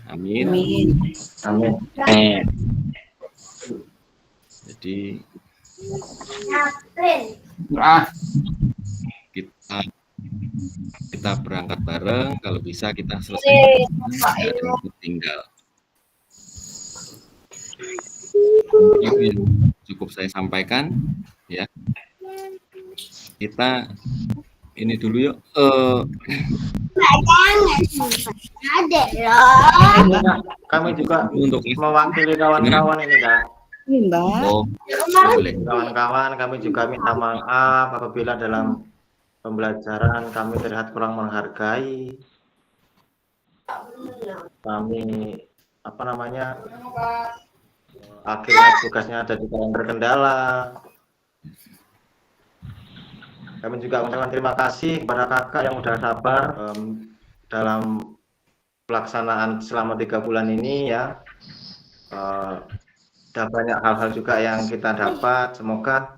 Amin. Amin. Jadi kita berangkat bareng, kalau bisa kita selesai, tidak ada yang tertinggal. Itu yang cukup saya sampaikan, ya. Kita ini dulu yuk. Kami juga Untuk mewakili kawan-kawan ini, Kak. oh, boleh. Kawan-kawan, kami juga minta maaf apabila dalam pembelajaran kami terlihat kurang menghargai. Kami akhirnya tugasnya jadi terkendala. Kami juga mengucapkan terima kasih kepada kakak yang sudah sabar dalam pelaksanaan selama 3 bulan ini, ya. Ada banyak hal-hal juga yang kita dapat. Semoga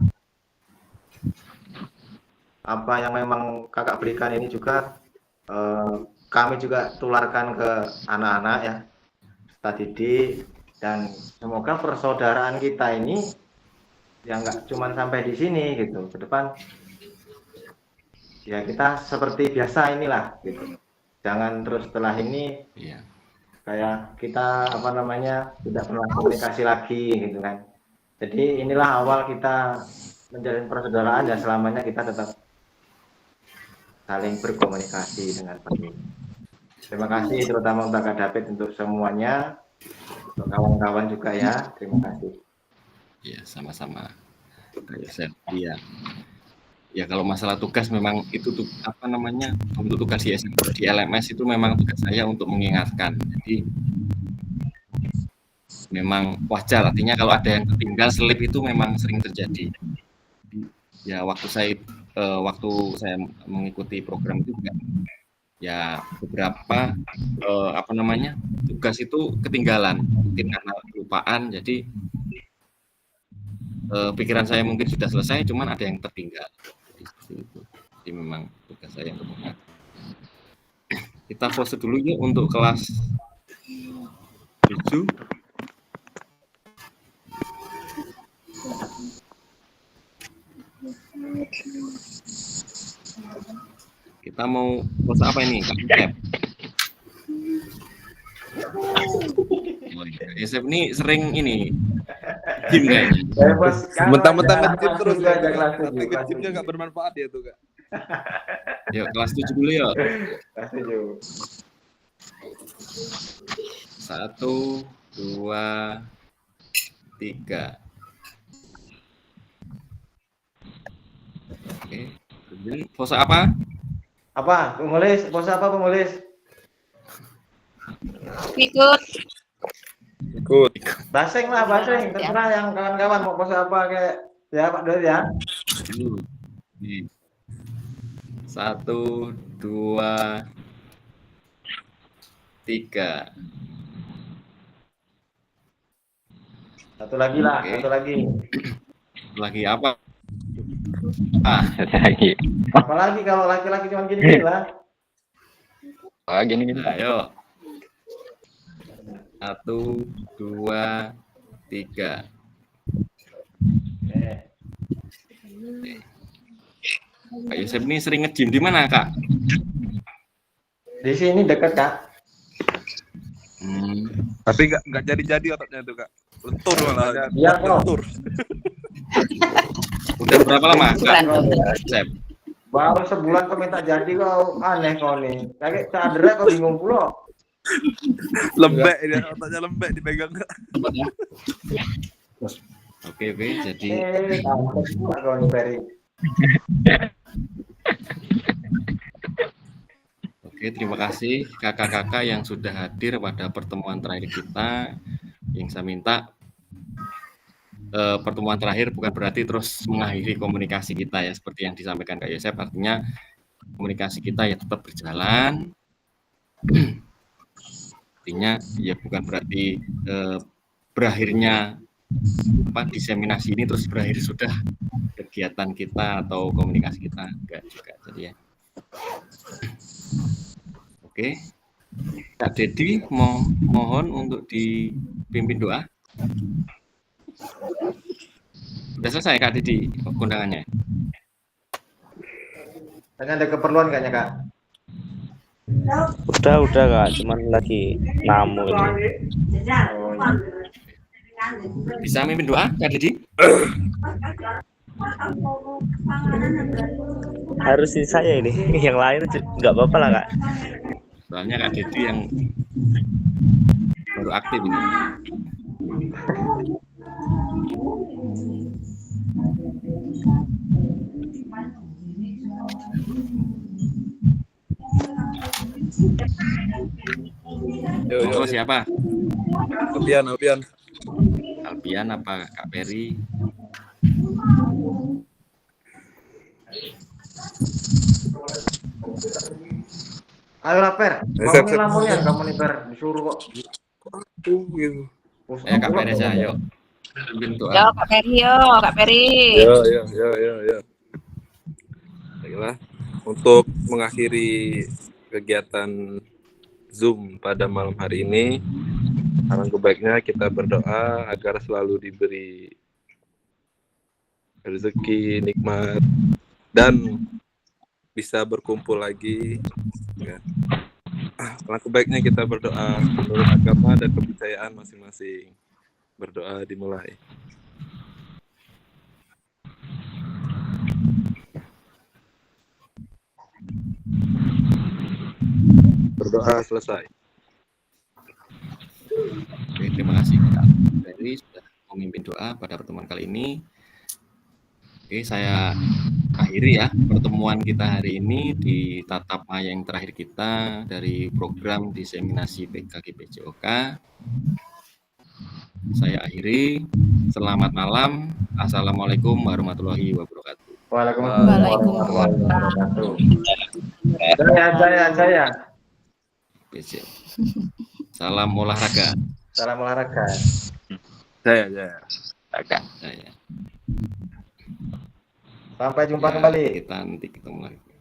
apa yang memang kakak berikan ini juga kami juga tularkan ke anak-anak, ya, kita didik, dan semoga persaudaraan kita ini ya nggak cuma sampai di sini gitu, ke depan ya kita seperti biasa inilah gitu. Jangan terus setelah ini kayak kita tidak pernah komunikasi lagi gitu kan. Jadi inilah awal kita menjalin persaudaraan, dan selamanya kita tetap saling berkomunikasi dengan baik. Terima kasih terutama untuk Kak David, untuk semuanya, untuk kawan-kawan juga, ya. Terima kasih. Ya, sama-sama. Iya. Ya, kalau masalah tugas memang itu untuk tugas di LMS itu memang tugas saya untuk mengingatkan. Jadi memang wajar, artinya kalau ada yang tertinggal slip itu memang sering terjadi. Ya, waktu saya mengikuti program itu juga ya beberapa tugas itu ketinggalan, mungkin karena kelupaan. Jadi pikiran saya mungkin sudah selesai, cuman ada yang tertinggal. Jadi memang tugas saya untuk mengingat. Kita pause dulu ya untuk kelas 7. Kita mau pause apa ini, Kak? Yosep ini sering ini gym kayaknya. Mentang-mentang nge-gym terus juga ya, ada Kak. kelas Tapi 7, kelas nge-gymnya nggak bermanfaat ya tuh, Kak. Yuk kelas 7 dulu yuk. Kelas 7. 1, 2, 3. Oke. Kemudian pose apa? Apa? Penulis, pose apa penulis? Ikut. Ikut. Basing lah, basing. Terserah yang kawan-kawan mau pose apa kayak ya Pak Dul ya. Dulu. 1, 2, 3. Satu lagi lah, Oke. satu lagi. Lagi apa? lagi. Apalagi kalau laki-laki cuma gini lah. Ah, gini. Ayo. 1, 2, 3. Kak Yosep ini sering nge-gym di mana, Kak? Di sini dekat Kak. Tapi nggak jadi-jadi ototnya tuh, Kak. Lentur malah. Iya kok. Lentur. Udah berapa lama, Kak? Bukan. Yosep? Baru sebulan kok minta jadi kau aneh kau nih. Kayak cedera kau bingung pula. Lembek ini, ototnya lembek dipegang, Kak. Oke, jadi Tampil pula kau nih Ferry. oke, terima kasih kakak-kakak yang sudah hadir pada pertemuan terakhir kita. Yang saya minta pertemuan terakhir bukan berarti terus mengakhiri komunikasi kita ya, seperti yang disampaikan Kak Yosep. Artinya komunikasi kita ya tetap berjalan. Artinya ya bukan berarti berakhirnya diseminasi ini terus berakhir sudah kegiatan kita atau komunikasi kita, enggak juga. Jadi ya. Oke. Kak Dedi mohon untuk dipimpin doa. Sudah selesai Kak Dedi undangannya. Hanya ada keperluan kayaknya Kak. Udah Kak, cuman lagi namu ini. Oh, iya. Bisa mimpin doa Kak Dedi? Harus saya ini, yang lain nggak apa-apa lah Kak. Soalnya Kak Dedi yang baru aktif ini. Yo. Siapa? Alpian. Alpian apa Kak Peri? Ayo lah Per, Sep. kamu nih lamunya kamu nih Per, disuruh kok. Gitu. Kak Peri aja, yuk. Pimpin doa. Yo, Kak Peri, yo, Kak Peri. Ya. Baiklah, untuk mengakhiri kegiatan Zoom pada malam hari ini, alangkah baiknya kita berdoa agar selalu diberi rezeki, nikmat, dan bisa berkumpul lagi. Ya. Alangkah baiknya kita berdoa menurut agama dan kepercayaan masing-masing. Berdoa dimulai. Berdoa selesai. Oke, terima kasih Kak Peri sudah memimpin doa pada pertemuan kali ini. Oke, saya akhiri ya pertemuan kita hari ini di tatap maya yang terakhir kita dari program diseminasi PKGPJOK. Saya akhiri. Selamat malam. Assalamualaikum warahmatullahi wabarakatuh. Waalaikumsalam warahmatullahi wabarakatuh. Jaya. PJ. Salam olahraga. Salam olahraga. Saya. Saya. Sampai jumpa Ya, kembali. kita nanti ketemu lagi.